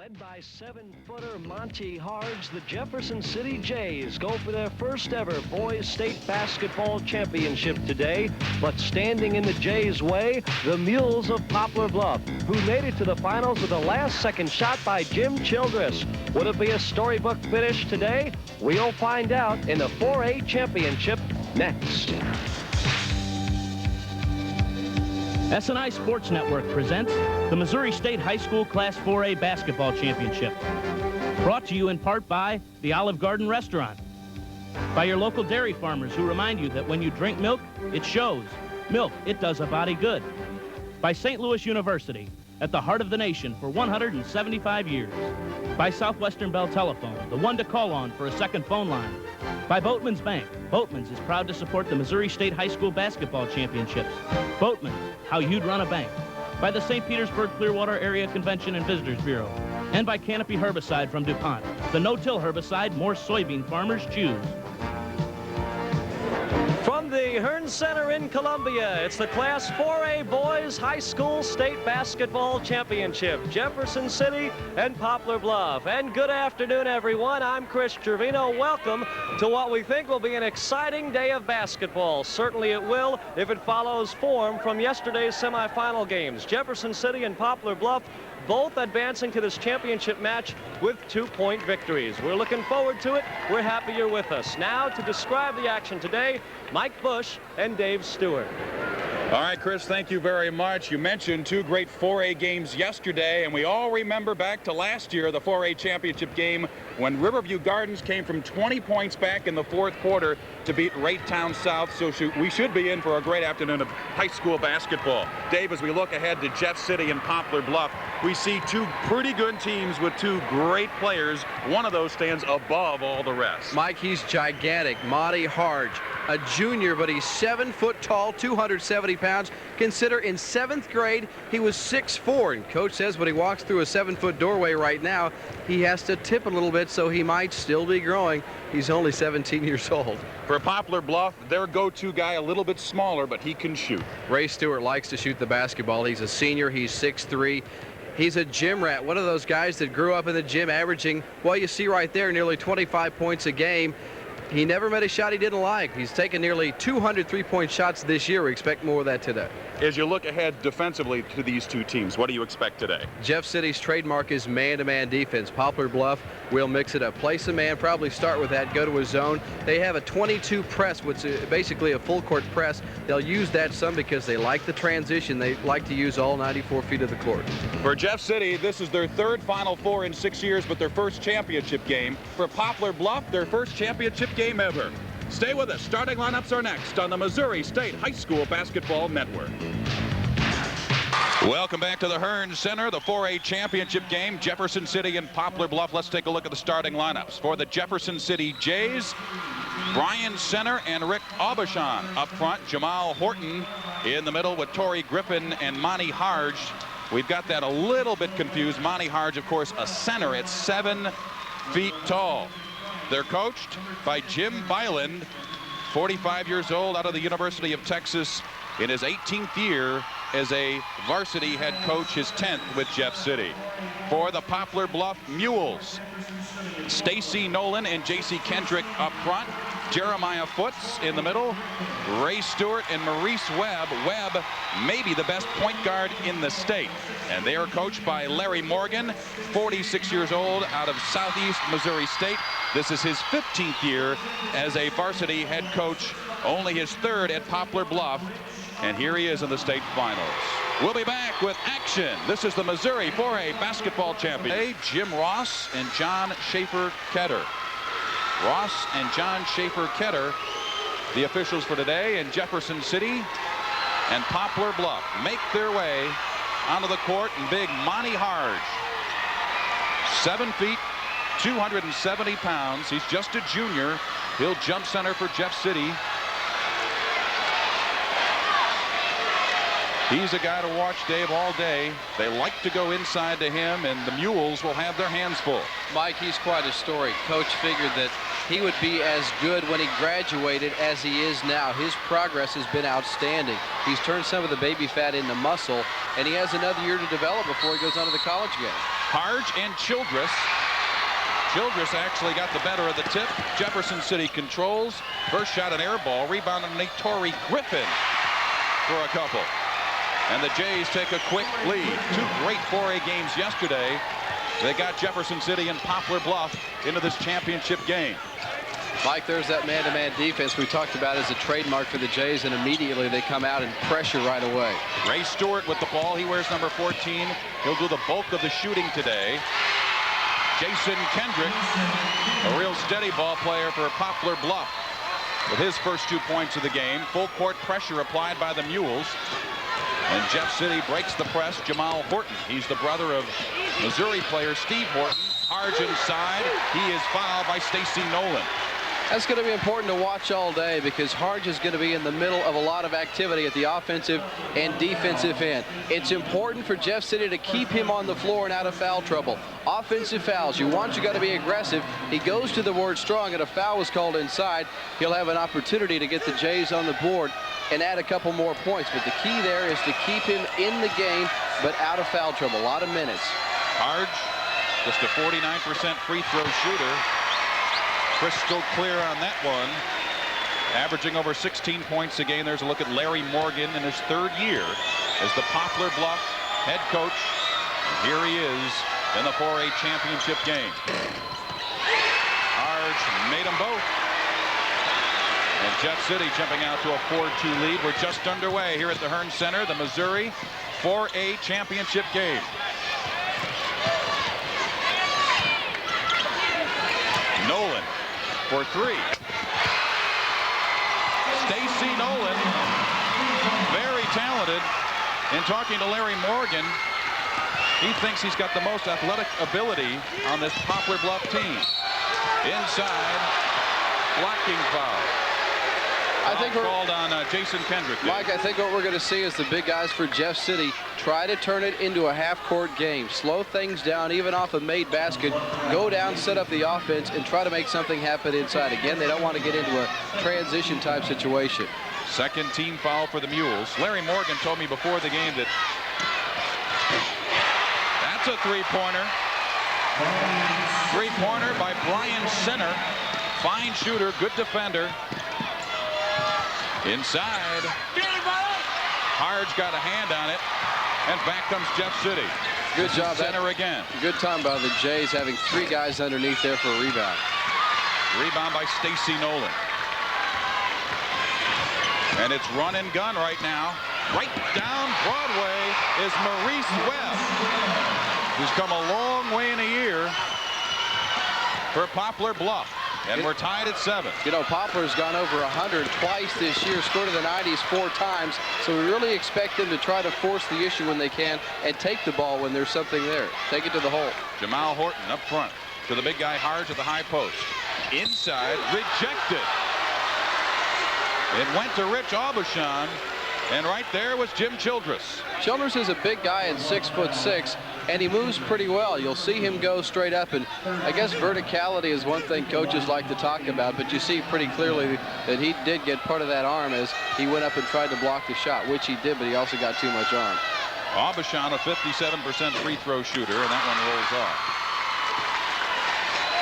Led by 7-footer Monty Harge, the Jefferson City Jays go for their first ever boys state basketball championship today. But standing in the Jays' way, the Mules of Poplar Bluff, who made it to the finals with a last-second shot by Jim Childress. Would it be a storybook finish today? We'll find out in the 4A championship next. SNI Sports Network presents the Missouri State High School Class 4A Basketball Championship. Brought to you in part by the Olive Garden Restaurant. By your local dairy farmers who remind you that when you drink milk, it shows. Milk, it does a body good. By St. Louis University, at the heart of the nation for 175 years. By Southwestern Bell Telephone, the one to call on for a second phone line. By Boatman's Bank. Boatman's is proud to support the Missouri State High School Basketball Championships. Boatman's, how you'd run a bank. By the St. Petersburg Clearwater Area Convention and Visitors Bureau. And by Canopy Herbicide from DuPont. The no-till herbicide more soybean farmers choose. From the Hearn Center in Columbia, it's the Class 4A Boys High School State Basketball Championship, Jefferson City and Poplar Bluff. And good afternoon, everyone. I'm Chris Trevino. Welcome to what we think will be an exciting day of basketball. Certainly it will if it follows form from yesterday's semifinal games. Jefferson City and Poplar Bluff both advancing to this championship match with 2-point victories. We're looking forward to it. We're happy you're with us. Now to describe the action today, Mike Bush and Dave Stewart. All right, Chris, thank you very much. You mentioned two great 4A games yesterday, and we all remember back to last year, the 4A championship game, when Riverview Gardens came from 20 points back in the fourth quarter to beat Raytown South. So we should be in for a great afternoon of high school basketball. Dave, as we look ahead to Jeff City and Poplar Bluff, we see two pretty good teams with two great players. One of those stands above all the rest. Mike, he's gigantic. Monty Harge, a junior, but he's 7 foot tall, 270 pounds. Consider in 7th grade, he was 6'4", and Coach says when he walks through a 7-foot doorway right now, he has to tip a little bit, so he might still be growing. He's only 17 years old. For Poplar Bluff, their go-to guy a little bit smaller, but he can shoot. Ray Stewart likes to shoot the basketball. He's a senior. He's 6'3". He's a gym rat, one of those guys that grew up in the gym averaging, well, you see right there, nearly 25 points a game. He never made a shot he didn't like. He's taken nearly 200 3-point shots this year. We expect more of that today. As you look ahead defensively to these two teams, what do you expect today? Jeff City's trademark is man-to-man defense. Poplar Bluff will mix it up. Place a man, probably start with that, go to a zone. They have a 22 press, which is basically a full-court press. They'll use that some because they like the transition. They like to use all 94 feet of the court. For Jeff City, this is their third Final Four in 6 years, but their first championship game. For Poplar Bluff, their first championship game ever. Stay with us. Starting lineups are next on the Missouri State High School Basketball Network. Welcome back to the Hearn Center, the 4A championship game, Jefferson City and Poplar Bluff. Let's take a look at the starting lineups. For the Jefferson City Jays, Brian Center and Rick Aubuchon up front. Jamal Horton in the middle with Torrey Griffin and Monty Harge. We've got that a little bit confused. Monty Harge, of course, a center at 7 feet tall. They're coached by Jim Byland, 45 years old, out of the University of Texas, in his 18th year as a varsity head coach, his 10th with Jeff City. For the Poplar Bluff Mules, Stacy Nolan and J.C. Kendrick up front, Jeremiah Foots in the middle, Ray Stewart and Maurice Webb. Webb maybe the best point guard in the state. And they are coached by Larry Morgan, 46 years old, out of Southeast Missouri State. This is his 15th year as a varsity head coach, only his 3rd at Poplar Bluff. And here he is in the state finals. We'll be back with action. This is the Missouri 4A basketball champion. Hey, Jim Ross and John Schaefer-Ketter. Ross and John Schaefer-Ketter, the officials for today, in Jefferson City and Poplar Bluff make their way onto the court, and big Monty Harge, 7 feet, 270 pounds. He's just a junior. He'll jump center for Jeff City. He's a guy to watch, Dave, all day. They like to go inside to him, and the Mules will have their hands full. Mike, he's quite a story. Coach figured that he would be as good when he graduated as he is now. His progress has been outstanding. He's turned some of the baby fat into muscle, and he has another year to develop before he goes on to the college game. Harge and Childress. Childress actually got the better of the tip. Jefferson City controls. First shot an air ball. Rebound on Natori Griffin for a couple. And the Jays take a quick lead. Two great 4A games yesterday. They got Jefferson City and Poplar Bluff into this championship game. Mike, there's that man-to-man defense we talked about as a trademark for the Jays, and immediately they come out and pressure right away. Ray Stewart with the ball. He wears number 14. He'll do the bulk of the shooting today. Jason Kendrick, a real steady ball player for Poplar Bluff, with his first 2 points of the game. Full court pressure applied by the Mules. And Jeff City breaks the press. Jamal Horton. He's the brother of Missouri player Steve Horton. Harge inside. He is fouled by Stacy Nolan. That's going to be important to watch all day because Harge is going to be in the middle of a lot of activity at the offensive and defensive end. It's important for Jeff City to keep him on the floor and out of foul trouble. Offensive fouls, you got to be aggressive. He goes to the word strong, and a foul was called inside. He'll have an opportunity to get the Jays on the board and add a couple more points. But the key there is to keep him in the game, but out of foul trouble. A lot of minutes. Harge, just a 49% free throw shooter. Crystal clear on that one. Averaging over 16 points a game. There's a look at Larry Morgan in his 3rd year as the Poplar Bluff head coach. And here he is in the 4A championship game. Harge made them both. And Jeff City jumping out to a 4-2 lead. We're just underway here at the Hearn Center, the Missouri 4A championship game. Nolan for 3. Stacy Nolan, very talented. In talking to Larry Morgan, he thinks he's got the most athletic ability on this Poplar Bluff team. Inside, blocking foul. I think we're called on Jason Kendrick. Mike, I think what we're going to see is the big guys for Jeff City try to turn it into a half-court game. Slow things down, even off a made basket. Go down, set up the offense, and try to make something happen inside. Again, they don't want to get into a transition-type situation. Second team foul for the Mules. Larry Morgan told me before the game that that's a three-pointer. Three-pointer by Brian Center. Fine shooter, good defender. Inside. Harge got a hand on it. And back comes Jeff City. Good job. Center again. Good time by the Jays having 3 guys underneath there for a rebound. Rebound by Stacy Nolan. And it's run and gun right now. Right down Broadway is Maurice Webb, who's come a long way in a year for Poplar Bluff. And we're tied at 7. You know, Poplar's gone over 100 twice this year, scored in the 90s 4 times. So we really expect them to try to force the issue when they can and take the ball when there's something there. Take it to the hole. Jamal Horton up front to the big guy Harge at the high post. Inside, rejected. It went to Rich Aubuchon. And right there was Jim Childress. Childress is a big guy at 6'6", and he moves pretty well. You'll see him go straight up, and I guess verticality is one thing coaches like to talk about, but you see pretty clearly that he did get part of that arm as he went up and tried to block the shot, which he did, but he also got too much arm. Aubuchon, a 57% free throw shooter, and that one rolls off.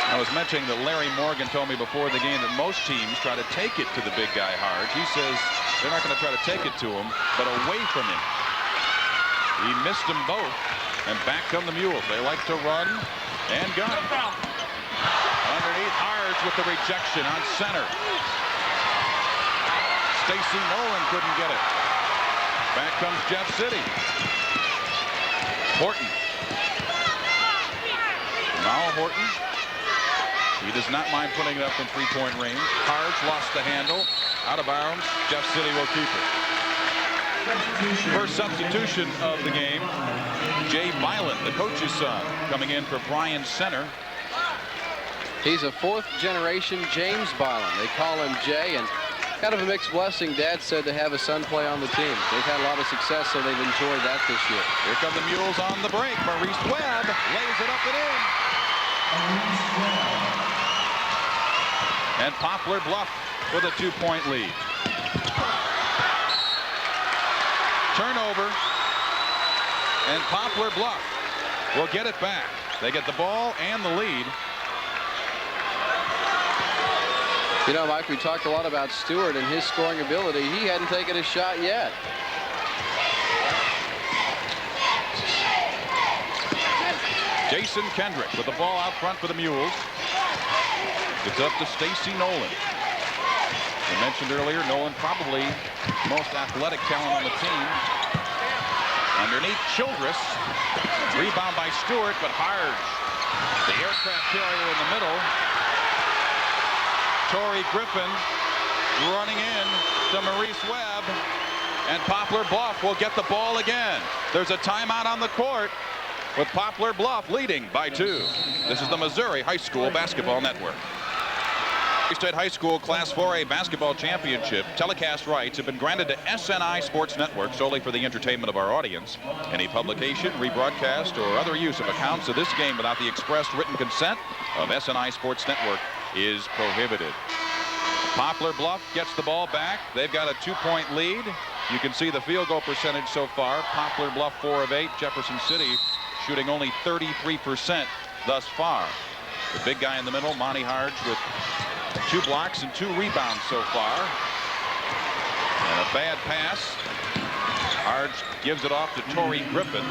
I was mentioning that Larry Morgan told me before the game that most teams try to take it to the big guy Harge. He says they're not going to try to take it to him, but away from him. He missed them both, and back come the Mules. They like to run and gun. Underneath, Harge with the rejection on center. Stacy Nolan couldn't get it. Back comes Jeff City. Horton. Now Horton. He does not mind putting it up in three-point range. Harge lost the handle. Out of bounds. Jeff City will keep it. First substitution of the game. Jay Byland, the coach's son, coming in for Brian Center. He's a 4th-generation James Byland. They call him Jay, and kind of a mixed blessing. Dad said to have his son play on the team. They've had a lot of success, so they've enjoyed that this year. Here come the Mules on the break. Maurice Webb lays it up and in. And Poplar Bluff with a 2-point lead. Turnover. And Poplar Bluff will get it back. They get the ball and the lead. You know, Mike, we talked a lot about Stewart and his scoring ability. He hadn't taken a shot yet. Jason Kendrick with the ball out front for the Mules. It's up to Stacy Nolan. I mentioned earlier, Nolan probably the most athletic talent on the team. Underneath Childress. Rebound by Stewart, but Harge, the aircraft carrier in the middle. Torrey Griffin running in to Maurice Webb, and Poplar Bluff will get the ball again. There's a timeout on the court with Poplar Bluff leading by 2. This is the Missouri High School Basketball Network. State High School Class 4A Basketball Championship telecast rights have been granted to SNI Sports Network solely for the entertainment of our audience. Any publication, rebroadcast, or other use of accounts of this game without the express written consent of SNI Sports Network is prohibited. Poplar Bluff gets the ball back. They've got a 2-point lead. You can see the field goal percentage so far. Poplar Bluff 4 of 8. Jefferson City shooting only 33% thus far. The big guy in the middle, Monty Harge, with 2 blocks and 2 rebounds so far. And a bad pass. Harge gives it off to Torrey Griffin.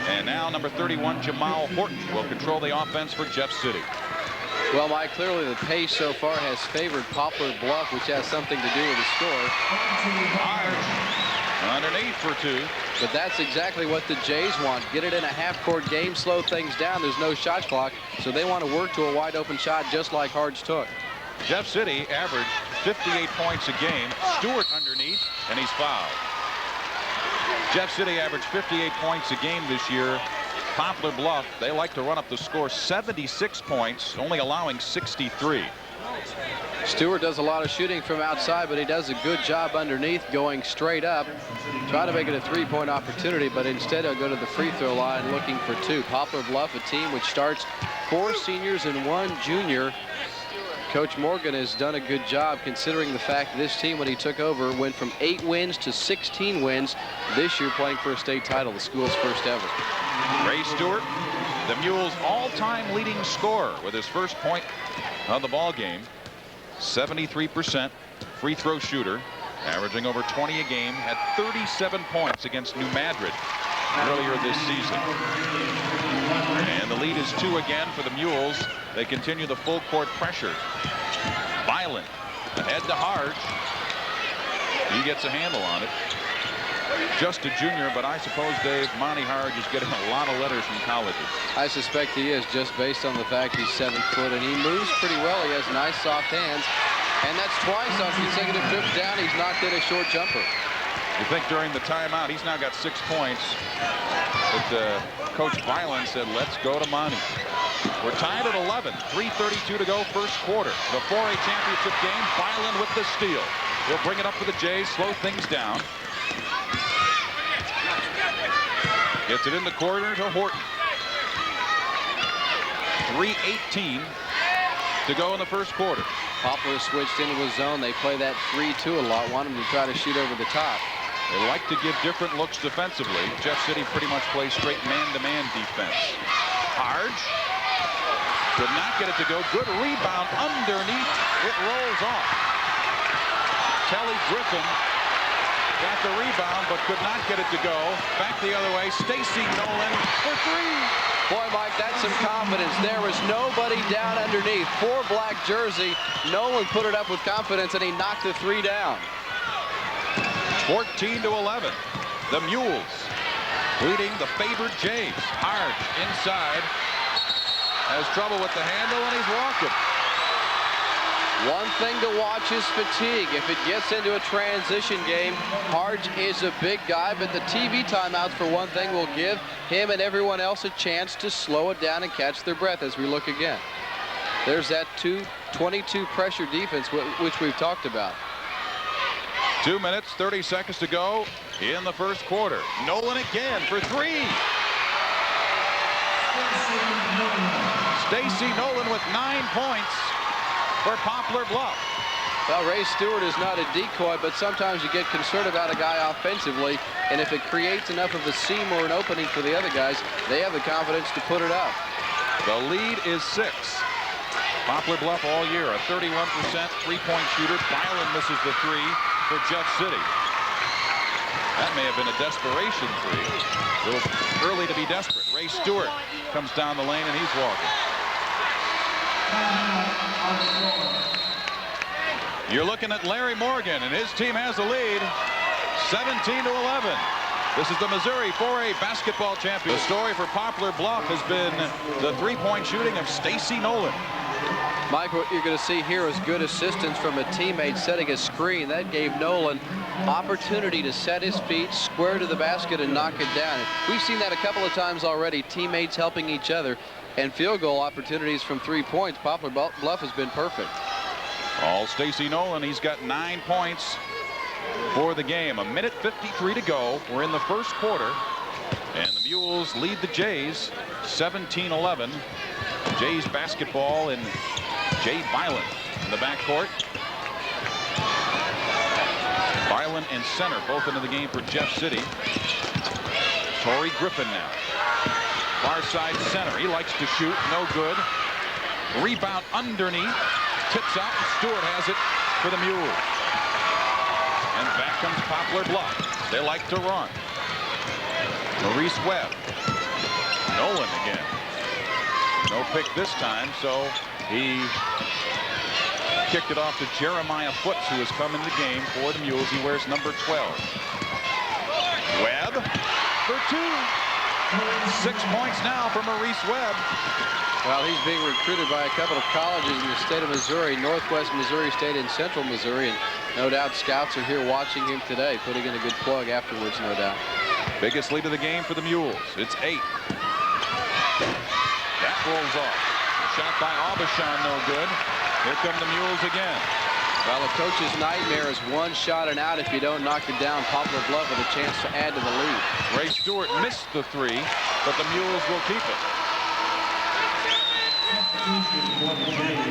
And now number 31, Jamal Horton, will control the offense for Jeff City. Well, Mike, clearly the pace so far has favored Poplar Bluff, which has something to do with the score. Harge underneath for 2. But that's exactly what the Jays want. Get it in a half-court game, slow things down. There's no shot clock, so they want to work to a wide-open shot just like Harge took. Jeff City averaged 58 points a game. Stewart underneath, and he's fouled. Jeff City averaged 58 points a game this year. Poplar Bluff, they like to run up the score, 76 points, only allowing 63. Stewart does a lot of shooting from outside, but he does a good job underneath, going straight up. Try to make it a 3-point opportunity, but instead he'll go to the free throw line looking for 2. Poplar Bluff, a team which starts 4 seniors and 1 junior. Coach Morgan has done a good job considering the fact this team, when he took over, went from 8 wins to 16 wins this year, playing for a state title, the school's first ever. Ray Stewart, the Mules' all-time leading scorer with his first point of the ball game. 73% free throw shooter, averaging over 20 a game, had 37 points against New Madrid earlier this season. And the lead is 2 again for the Mules. They continue the full court pressure. Violent ahead to Harge. He gets a handle on it. Just a junior, but I suppose, Dave, Monty Harge is getting a lot of letters from colleges. I suspect he is, just based on the fact he's 7 foot and he moves pretty well. He has nice soft hands, and that's twice on consecutive trips down he's knocked in a short jumper. You think during the timeout he's now got 6 points, but Coach Violin said, let's go to Monty. We're tied at 11, 3:32 to go, first quarter. The 4A championship game. Violin with the steal. He'll bring it up for the Jays, slow things down. Gets it in the corner to Horton. 3:18 to go in the first quarter. Poplar switched into a zone. They play that 3-2 a lot. Want him to try to shoot over the top. They like to give different looks defensively. Jeff City pretty much plays straight man-to-man defense. Harge could not get it to go. Good rebound underneath. It rolls off. Kelly Griffin got the rebound, but could not get it to go. Back the other way. Stacy Nolan for 3. Boy, Mike, that's some confidence. There was nobody down underneath. 4 black jersey. Nolan put it up with confidence, and he knocked the 3 down. 14-11. The Mules leading the favored Jays. Harge inside. Has trouble with the handle, and he's walking. One thing to watch is fatigue. If it gets into a transition game, Harge is a big guy, but the TV timeouts, for one thing, will give him and everyone else a chance to slow it down and catch their breath as we look again. There's that 22 pressure defense, which we've talked about. 2 minutes, 30 seconds to go in the first quarter. Nolan again for 3. Stacy Nolan with 9 points for Poplar Bluff. Well, Ray Stewart is not a decoy, but sometimes you get concerned about a guy offensively, and if it creates enough of a seam or an opening for the other guys, they have the confidence to put it up. The lead is 6. Poplar Bluff all year, a 31% three-point shooter. Byron misses the 3 for Jeff City. That may have been a desperation 3. A little early to be desperate. Ray Stewart comes down the lane, and he's walking. You're looking at Larry Morgan, and his team has the lead, 17-11. This is the Missouri 4A basketball champion. The story for Poplar Bluff has been the three-point shooting of Stacy Nolan. Mike, what you're going to see here is good assistance from a teammate setting a screen. That gave Nolan opportunity to set his feet, square to the basket, and knock it down. We've seen that a couple of times already, teammates helping each other, and field goal opportunities from 3 points. Poplar Bluff has been perfect. All Stacy Nolan. He's got 9 points for the game. 1:53 to go. We're in the first quarter, and the Mules lead the Jays 17-11. Jays basketball and Jay Byland in the backcourt. Byland and center both into the game for Jeff City. Torrey Griffin now. Far side center. He likes to shoot. No good. Rebound underneath. Tips out, and Stewart has it for the Mules. And back comes Poplar Bluff. They like to run. Maurice Webb. Nolan again. No pick this time, so he kicked it off to Jeremiah Foots, who has come in the game for the Mules. He wears number 12. Webb for 2. 6 points now for Maurice Webb. Well, he's being recruited by a couple of colleges in the state of Missouri, Northwest Missouri State and Central Missouri, and no doubt scouts are here watching him today, putting in a good plug afterwards, no doubt. Biggest lead of the game for the Mules. It's 8. That rolls off. Shot by Aubuchon, no good. Here come the Mules again. Well, a coach's nightmare is 1 shot and out. If you don't knock it down, Poplar Bluff with a chance to add to the lead. Ray Stewart missed the 3, but the Mules will keep it.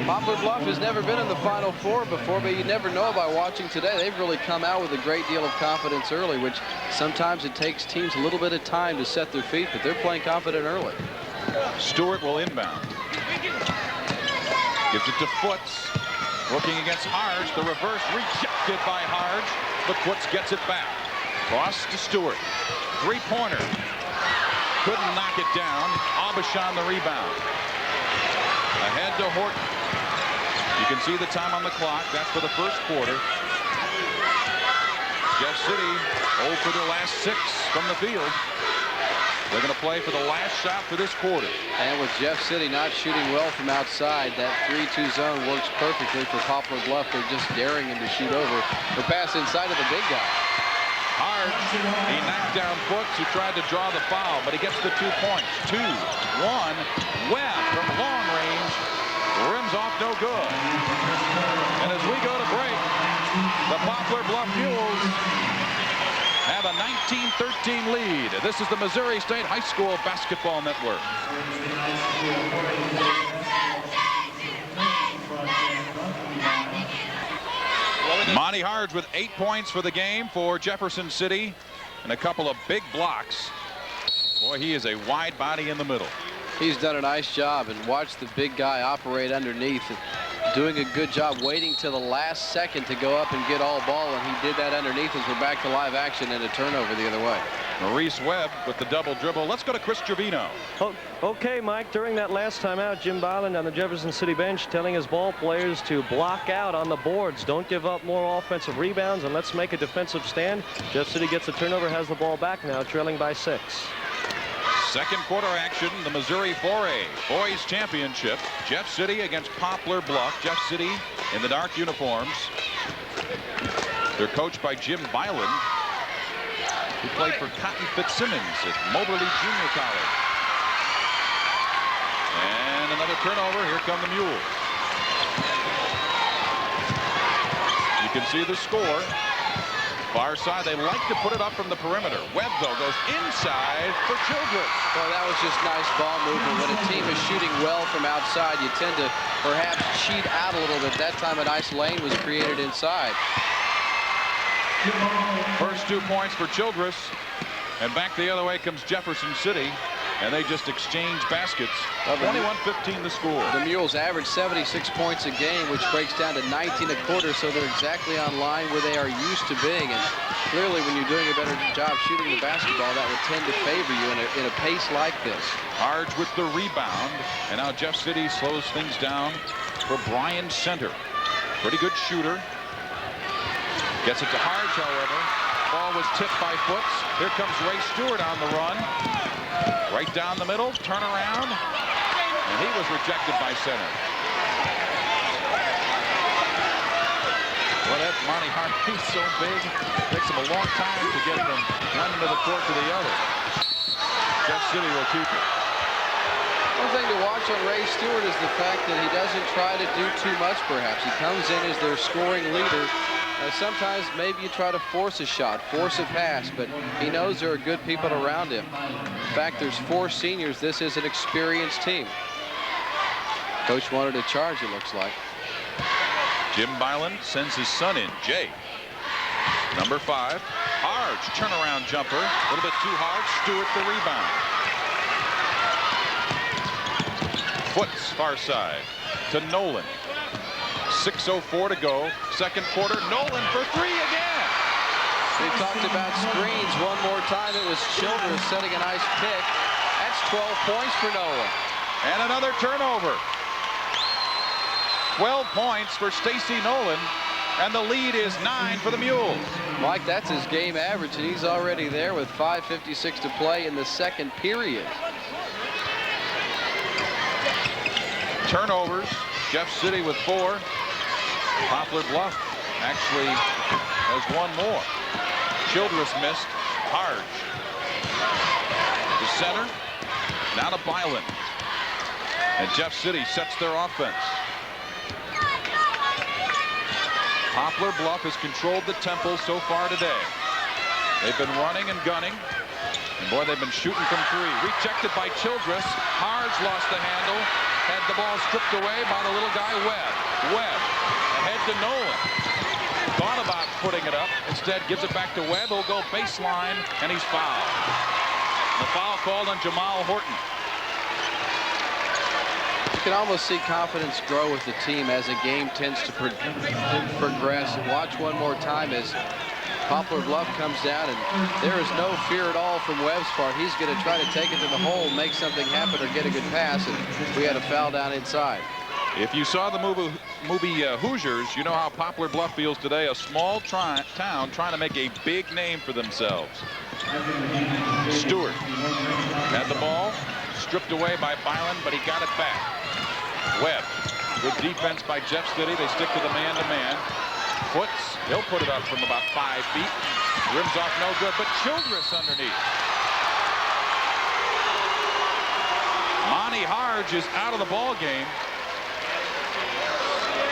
Poplar Bluff has never been in the Final Four before, but you never know by watching today. They've really come out with a great deal of confidence early, which sometimes it takes teams a little bit of time to set their feet, but they're playing confident early. Stewart will inbound. Gives it to Foots. Working against Harge. The reverse rejected by Harge, but Foots gets it back. Cross to Stewart. 3-pointer. Couldn't knock it down. Aubuchon the rebound. Ahead to Horton. You can see the time on the clock. That's for the first quarter. Jeff City 0 for their last 6 from the field. They're going to play for the last shot for this quarter. And with Jeff City not shooting well from outside, that 3-2 zone works perfectly for Poplar Bluff. They're just daring him to shoot over or pass inside of the big guy. Harge, he knocked down Foots, who tried to draw the foul, but he gets the 2 points. 2-1. Webb from long range. Rims off, no good. And as we go to break, the Poplar Bluff Mules have a 19-13 lead. This is the Missouri State High School Basketball Network. Monty Harge with 8 points for the game for Jefferson City and a couple of big blocks. Boy, he is a wide body in the middle. He's done a nice job, and watch the big guy operate underneath. Doing a good job waiting till the last second to go up and get all ball, and he did that underneath as we're back to live action and a turnover the other way. Maurice Webb with the double dribble. Let's go to Chris Trevino. Oh, okay, Mike, during that last timeout, Jim Byland on the Jefferson City bench telling his ball players to block out on the boards. Don't give up more offensive rebounds, and let's make a defensive stand. Jeff City gets the turnover, has the ball back now, trailing by 6. Second quarter action, the Missouri 4A Boys Championship. Jeff City against Poplar Bluff. Jeff City in the dark uniforms. They're coached by Jim Byland, who played for Cotton Fitzsimmons at Moberly Junior College. And another turnover. Here come the Mules. You can see the score. Far side, they like to put it up from the perimeter. Webb, though, goes inside for Childress. Well, that was just nice ball movement. When a team is shooting well from outside. You tend to perhaps cheat out a little bit. That time a nice lane was created inside. First 2 points for Childress. And back the other way comes Jefferson City. And they just exchange baskets. 21-15 the score. The Mules average 76 points a game, which breaks down to 19 a quarter, so they're exactly on line where they are used to being. And clearly, when you're doing a better job shooting the basketball, that would tend to favor you in a pace like this. Harge with the rebound. And now Jeff City slows things down for Brian Center. Pretty good shooter. Gets it to Harge, however. Ball was tipped by Foots. Here comes Ray Stewart on the run. Right down the middle, turn around, and he was rejected by Center. Well, that Monty Hart, he's so big, it takes him a long time to get from one end of the court to the other. Jeff City will keep it. One thing to watch on Ray Stewart is the fact that he doesn't try to do too much, perhaps. He comes in as their scoring leader. Sometimes maybe you try to force a shot, force a pass, but he knows there are good people around him. In fact, there's 4 seniors. This is an experienced team. Coach wanted to charge, it looks like. Jim Byland sends his son in, Jay. Number 5, Harge, turnaround jumper. A little bit too hard, Stewart the rebound. Foots, far side, to Nolan. 6:04 to go. Second quarter. Nolan for 3 again. We talked about screens one more time. It was Childress setting a nice pick. That's 12 points for Nolan. And another turnover. 12 points for Stacy Nolan. And the lead is 9 for the Mules. Mike, that's his game average, and he's already there with 5:56 to play in the second period. Turnovers. Jeff City with 4. Poplar Bluff actually has 1 more. Childress missed. Harge. The center. Now to Byland. And Jeff City sets their offense. Poplar Bluff has controlled the tempo so far today. They've been running and gunning. And boy, they've been shooting from 3. Rejected by Childress. Harge lost the handle. Had the ball stripped away by the little guy, Webb. Webb ahead to Nolan. Thought about putting it up. Instead, gives it back to Webb. He'll go baseline, and he's fouled. The foul called on Jamal Horton. You can almost see confidence grow with the team as the game tends to progress. And watch one more time as Poplar Bluff comes down, and there is no fear at all from Webb's part. He's going to try to take it to the hole, make something happen, or get a good pass, and we had a foul down inside. If you saw the movie Hoosiers, you know how Poplar Bluff feels today. A small town trying to make a big name for themselves. Stewart had the ball, stripped away by Byland, but he got it back. Webb, good defense by Jeff City. They stick to the man-to-man. Foots, he'll put it up from about 5 feet. Rims off no good, but Childress underneath. Monty Harge is out of the ball game.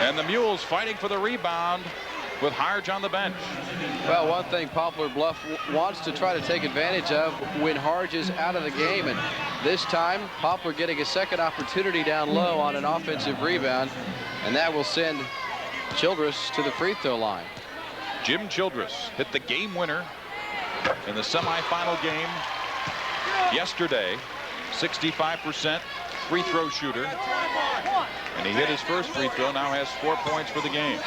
And the Mules fighting for the rebound with Harge on the bench. Well, one thing Poplar Bluff wants to try to take advantage of when Harge is out of the game. And this time, Poplar getting a second opportunity down low on an offensive rebound. And that will send Childress to the free throw line. Jim Childress hit the game winner in the semifinal game yesterday. 65% free throw shooter. And he hit his first free throw, now has 4 points for the game.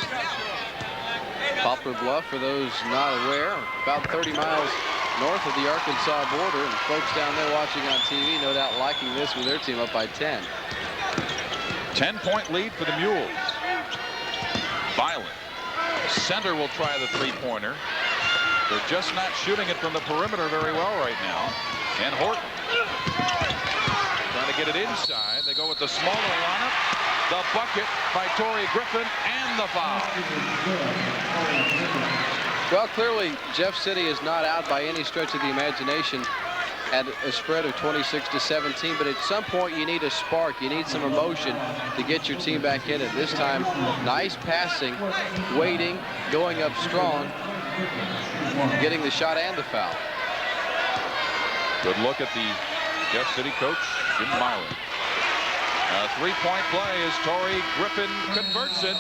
Poplar Bluff, for those not aware, about 30 miles north of the Arkansas border. And folks down there watching on TV no doubt liking this with their team up by 10. 10-point lead for the Mules. Byland. Center will try the three-pointer. They're just not shooting it from the perimeter very well right now. And Horton trying to get it inside. They go with the smaller lineup. The bucket by Torrey Griffin and the foul. Well, clearly Jeff City is not out by any stretch of the imagination at a spread of 26-17, but at some point you need a spark, you need some emotion to get your team back in it. This time, nice passing, waiting, going up strong, getting the shot and the foul. Good look at the Jeff City coach, Jim Byland. A three-point play as Torrey Griffin converts it.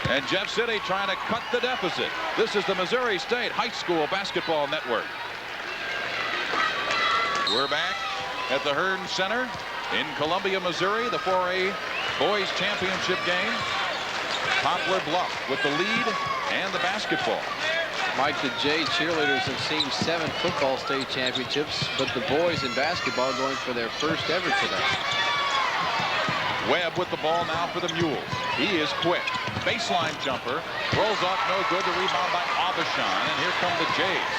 And Jeff City trying to cut the deficit. This is the Missouri State High School Basketball Network. We're back at the Hearn Center in Columbia, Missouri, the 4A Boys Championship game. Poplar Bluff with the lead and the basketball. Mike, the J cheerleaders have seen 7 football state championships, but the boys in basketball going for their first ever today. Webb with the ball now for the Mules. He is quick. Baseline jumper. Rolls off no good. The rebound by Aubuchon. And here come the Jays.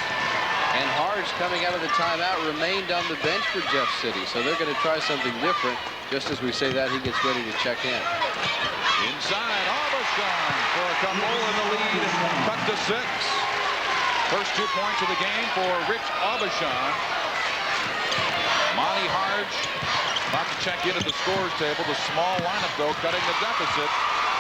And Harge, coming out of the timeout, remained on the bench for Jeff City. So they're going to try something different. Just as we say that, he gets ready to check in. Inside, Aubuchon for a couple in the lead. Cut to 6. First 2 points of the game for Rich Aubuchon. Monty Harge about to check in at the scores table. The small lineup, though, cutting the deficit.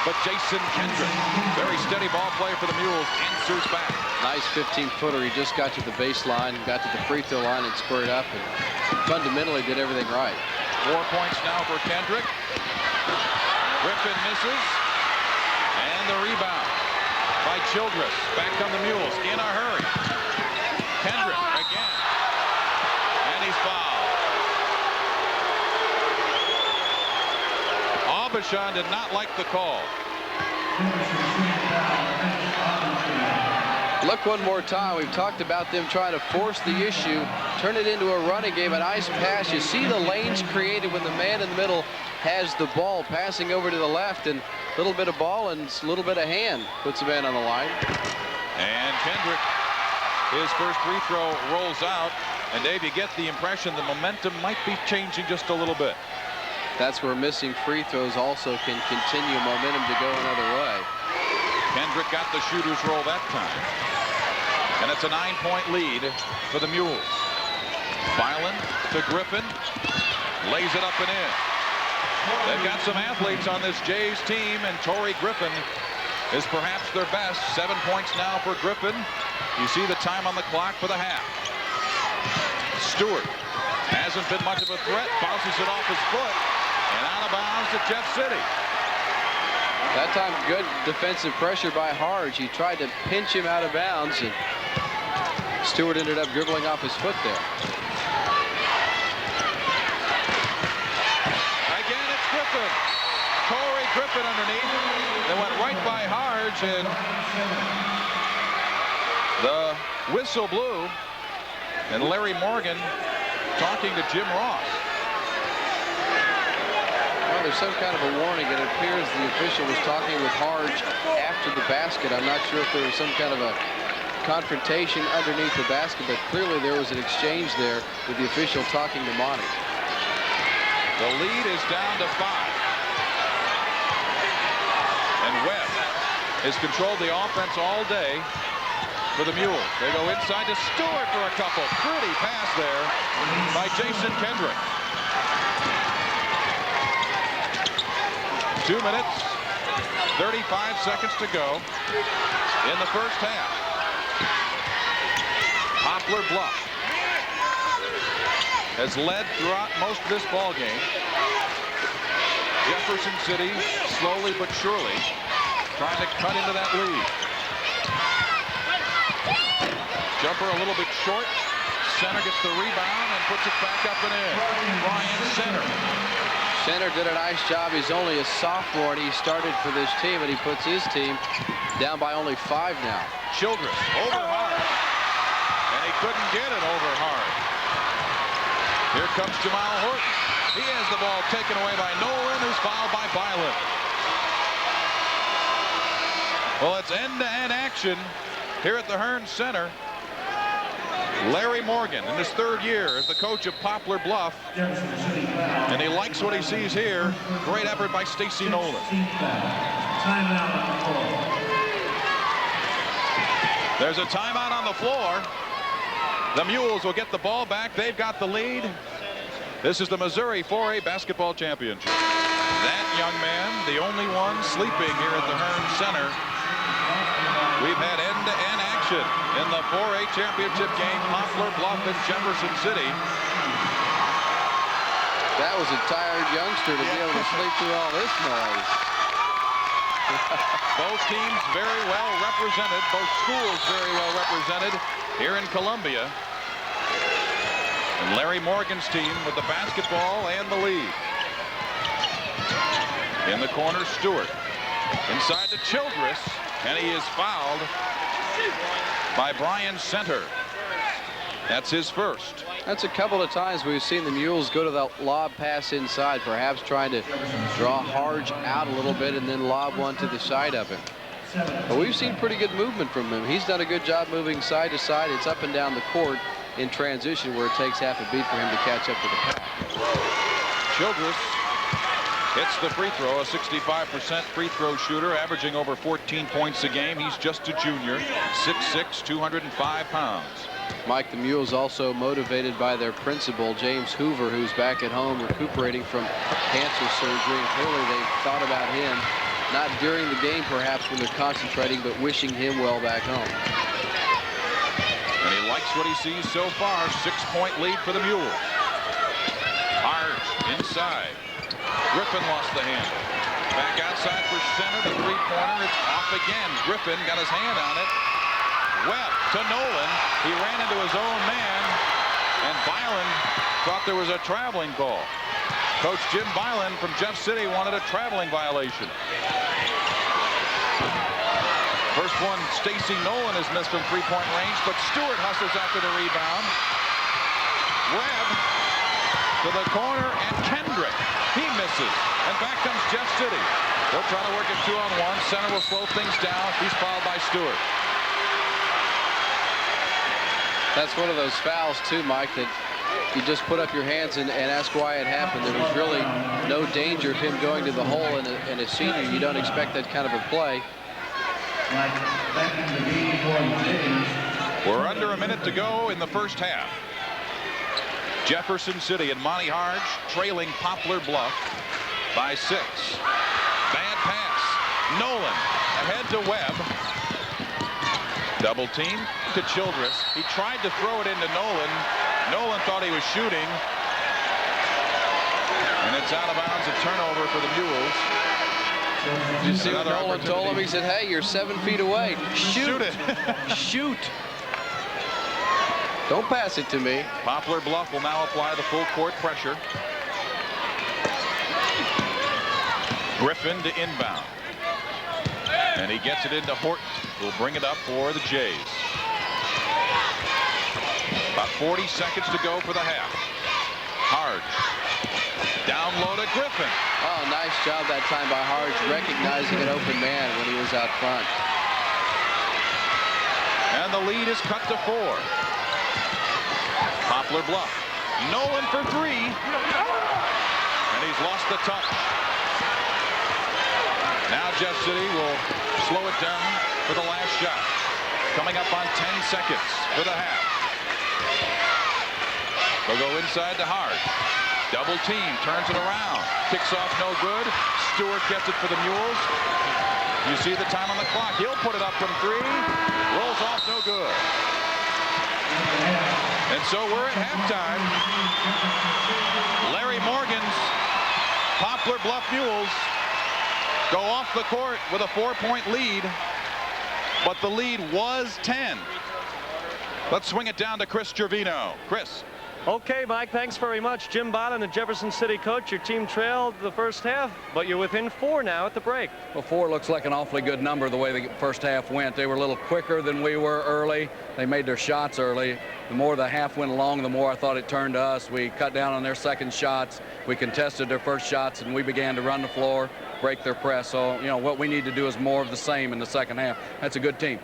But Jason Kendrick, very steady ball play for the Mules, answers back. Nice 15-footer. He just got to the baseline, got to the free throw line, and squared up, and fundamentally did everything right. 4 points now for Kendrick. Griffin misses. And the rebound by Childress. Back come the Mules in a hurry. Kendrick again. And he's fouled. Aubuchon did not like the call. Look one more time. We've talked about them trying to force the issue, turn it into a running game, a nice pass. You see the lanes created when the man in the middle has the ball, passing over to the left, and a little bit of ball and a little bit of hand puts the man on the line. And Kendrick, his first free throw rolls out. And Dave, you get the impression the momentum might be changing just a little bit. That's where missing free throws also can continue momentum to go another way. Kendrick got the shooter's roll that time. And it's a 9-point lead for the Mules. Filan to Griffin. Lays it up and in. They've got some athletes on this Jays team, and Torrey Griffin is perhaps their best. 7 points now for Griffin. You see the time on the clock for the half. Stewart hasn't been much of a threat. Bounces it off his foot. And out of bounds to Jeff City. That time, good defensive pressure by Harge. He tried to pinch him out of bounds, and Stewart ended up dribbling off his foot there. Again, it's Griffin. Torrey Griffin underneath. They went right by Harge, and the whistle blew. And Larry Morgan talking to Jim Ross. Well, there's some kind of a warning. It appears the official was talking with Harge after the basket. I'm not sure if there was some kind of a confrontation underneath the basket, but clearly there was an exchange there with the official talking to Monty. The lead is down to 5. And Webb has controlled the offense all day for the Mules. They go inside to Stewart for a couple. Pretty pass there by Jason Kendrick. 2 minutes, 35 seconds to go in the first half. Poplar Bluff has led throughout most of this ball game. Jefferson City, slowly but surely, trying to cut into that lead. Jumper a little bit short. Center gets the rebound and puts it back up and in. Ryan Center. Center did a nice job. He's only a sophomore, and he started for this team, and he puts his team down by only 5 now. Childress over hard. And he couldn't get it over hard. Here comes Jamal Horton. He has the ball taken away by Nolan, who's fouled by Byland. Well, it's end-to-end action here at the Hearn Center. Larry Morgan in his 3rd year as the coach of Poplar Bluff. And he likes what he sees here. Great effort by Stacy Nolan. There's a timeout on the floor. The Mules will get the ball back. They've got the lead. This is the Missouri 4A Basketball Championship. That young man, the only one sleeping here at the Hearn Center. We've had end-to-end action in the 4A championship game, Poplar Bluff and Jefferson City. That was a tired youngster to be able to sleep through all this noise. Both teams very well represented. Both schools very well represented here in Columbia. And Larry Morgan's team with the basketball and the lead. In the corner, Stewart. Inside to Childress, and he is fouled by Brian Center. That's his first. That's a couple of times we've seen the Mules go to the lob pass inside, perhaps trying to draw Harge out a little bit and then lob one to the side of him. But we've seen pretty good movement from him. He's done a good job moving side to side. It's up and down the court in transition where it takes half a beat for him to catch up to the pack. Childress hits the free throw, a 65% free throw shooter, averaging over 14 points a game. He's just a junior, 6'6", 205 pounds. Mike, the Mules also motivated by their principal, James Hoover, who's back at home recuperating from cancer surgery. And clearly they've thought about him, not during the game perhaps when they're concentrating, but wishing him well back home. And he likes what he sees so far. 6-point lead for the Mules. Harge inside. Griffin lost the handle. Back outside for center. The three-pointer. It's off again. Griffin got his hand on it. Webb to Nolan. He ran into his own man. And Byland thought there was a traveling call. Coach Jim Byland from Jeff City wanted a traveling violation. First one, Stacy Nolan has missed from three-point range, but Stewart hustles after the rebound. Webb to the corner, and Kendrick, he misses. And back comes Jeff City. They'll try to work it 2-on-1. Center will slow things down. He's fouled by Stewart. That's one of those fouls, too, Mike, that you just put up your hands and ask why it happened. There was really no danger of him going to the hole, and a senior, you don't expect that kind of a play. We're under a minute to go in the first half. Jefferson City and Monty Harge trailing Poplar Bluff by 6. Bad pass. Nolan ahead to Webb. Double team to Childress. He tried to throw it into Nolan. Nolan thought he was shooting. And it's out of bounds, a turnover for the Mules. Did you see what Nolan told him? He said, hey, you're 7 feet away. Shoot it. Shoot. Don't pass it to me. Poplar Bluff will now apply the full court pressure. Griffin to inbound. And he gets it into Horton, who'll bring it up for the Jays. About 40 seconds to go for the half. Harge. Down low to Griffin. Oh, nice job that time by Harge, recognizing an open man when he was out front. And the lead is cut to 4. Poplar Bluff. Nolan for 3. And he's lost the touch. Now Jeff City will slow it down for the last shot. Coming up on 10 seconds for the half. They'll go inside to Harge. Double team, turns it around. Kicks off no good. Stewart gets it for the Mules. You see the time on the clock. He'll put it up from 3. Rolls off no good. And so we're at halftime. Larry Morgan's Poplar Bluff Mules go off the court with a 4-point lead, but the lead was 10. Let's swing it down to Chris Gervino. Chris. Okay, Mike, thanks very much. Jim Byland, the Jefferson City coach. Your team trailed the first half, but you're within 4 now at the break. Well, 4 looks like an awfully good number the way the first half went. They were a little quicker than we were early. They made their shots early. The more the half went along, the more I thought it turned to us. We cut down on their second shots. We contested their first shots, and we began to run the floor, break their press. So, you know, what we need to do is more of the same in the second half. That's a good team.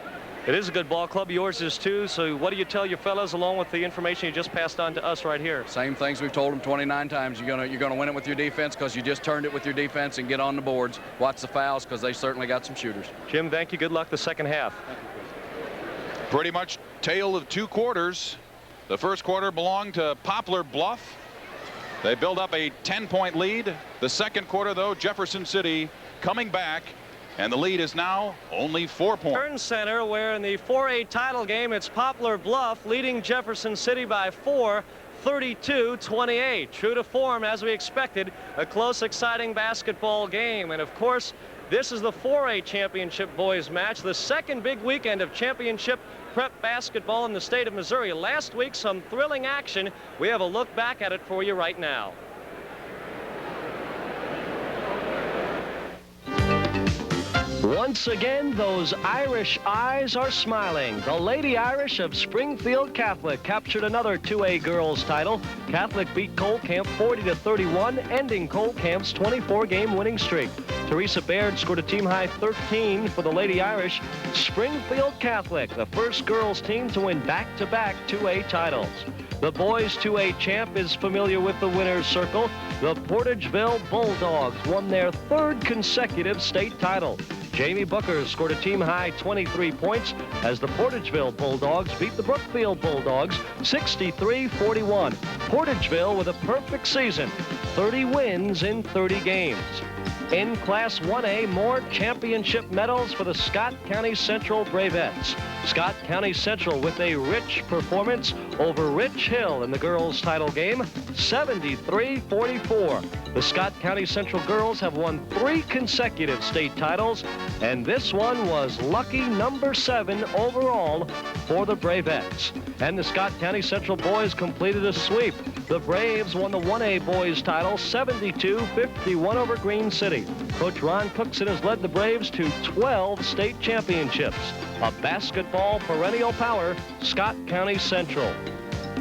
It is a good ball club. Yours is too. So what do you tell your fellas along with the information you just passed on to us right here? Same things we've told them 29 times. You're gonna win it with your defense because you just turned it with your defense, and get on the boards. Watch the fouls because they certainly got some shooters. Jim, thank you. Good luck the second half. Pretty much tale of 2 quarters. The first quarter belonged to Poplar Bluff. They build up a 10-point lead. The second quarter, though, Jefferson City coming back. And the lead is now only 4 points. Turn Center, where in the 4A title game, it's Poplar Bluff leading Jefferson City by 4. 32-28. True to form, as we expected, a close, exciting basketball game. And of course, this is the 4A championship boys match, the second big weekend of championship prep basketball in the state of Missouri. Last week, some thrilling action. We have a look back at it for you right now. Once again, those Irish eyes are smiling. The Lady Irish of Springfield Catholic captured another 2A girls title. Catholic beat Cole Camp 40-31, ending Cole Camp's 24-game winning streak. Teresa Baird scored a team-high 13 for the Lady Irish. Springfield Catholic, the first girls team to win back-to-back 2A titles. The boys 2A champ is familiar with the winner's circle. The Portageville Bulldogs won their third consecutive state title. Jamie Booker scored a team-high 23 points as the Portageville Bulldogs beat the Brookfield Bulldogs 63-41. Portageville with a perfect season, 30 wins in 30 games. In Class 1A, more championship medals for the Scott County Central Bravettes. Scott County Central with a rich performance over Rich Hill in the girls' title game, 73-44. The Scott County Central girls have won 3 consecutive state titles, and this one was lucky number 7 overall for the Bravettes. And the Scott County Central boys completed a sweep. The Braves won the 1A boys title 72-51 over Green City. Coach Ron Cookson has led the Braves to 12 state championships. A basketball perennial power, Scott County Central.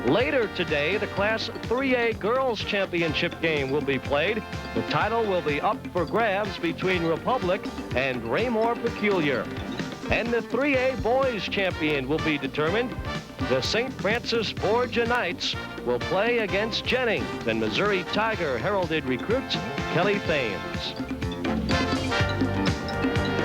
Later today, the Class 3A Girls Championship game will be played. The title will be up for grabs between Republic and Raymore Peculiar. And the 3A Boys Champion will be determined. The St. Francis Borgia Knights will play against Jennings and Missouri Tiger heralded recruits Kelly Thames.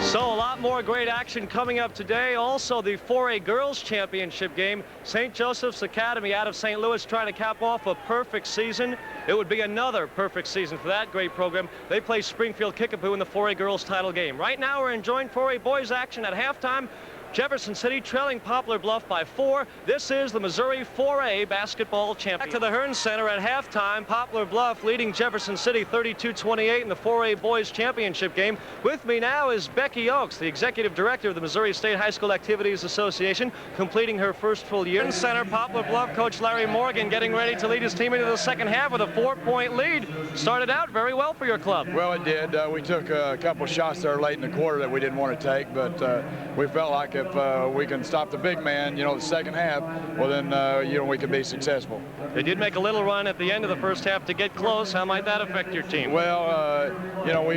So a lot more great action coming up today. Also, the 4A Girls Championship game. St. Joseph's Academy out of St. Louis trying to cap off a perfect season. It would be another perfect season for that great program. They play Springfield Kickapoo in the 4A Girls title game. Right now, we're enjoying 4A Boys action at halftime. Jefferson City trailing Poplar Bluff by 4. This is the Missouri 4A basketball champion. Back to the Hearn Center at halftime. Poplar Bluff leading Jefferson City 32-28 in the 4A Boys Championship game. With me now is Becky Oakes, the Executive Director of the Missouri State High School Activities Association, completing her first full year. In center, Poplar Bluff coach Larry Morgan getting ready to lead his team into the second half with a 4-point lead. Started out very well for your club. Well, it did. We took a couple shots there late in the quarter that we didn't want to take, but we felt like if we can stop the big man, the second half, well then, we can be successful. They did make a little run at the end of the first half to get close. How might that affect your team? Well,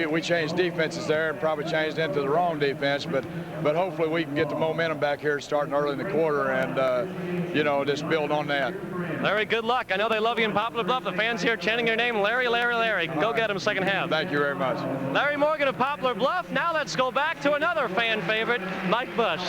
we changed defenses there and probably changed into the wrong defense, but hopefully we can get the momentum back here starting early in the quarter and, just build on that. Larry, good luck. I know they love you in Poplar Bluff. The fans here chanting your name, Larry, Larry, Larry. Go get him second half. Thank you very much. Larry Morgan of Poplar Bluff. Now let's go back to another fan favorite, Mike Bush.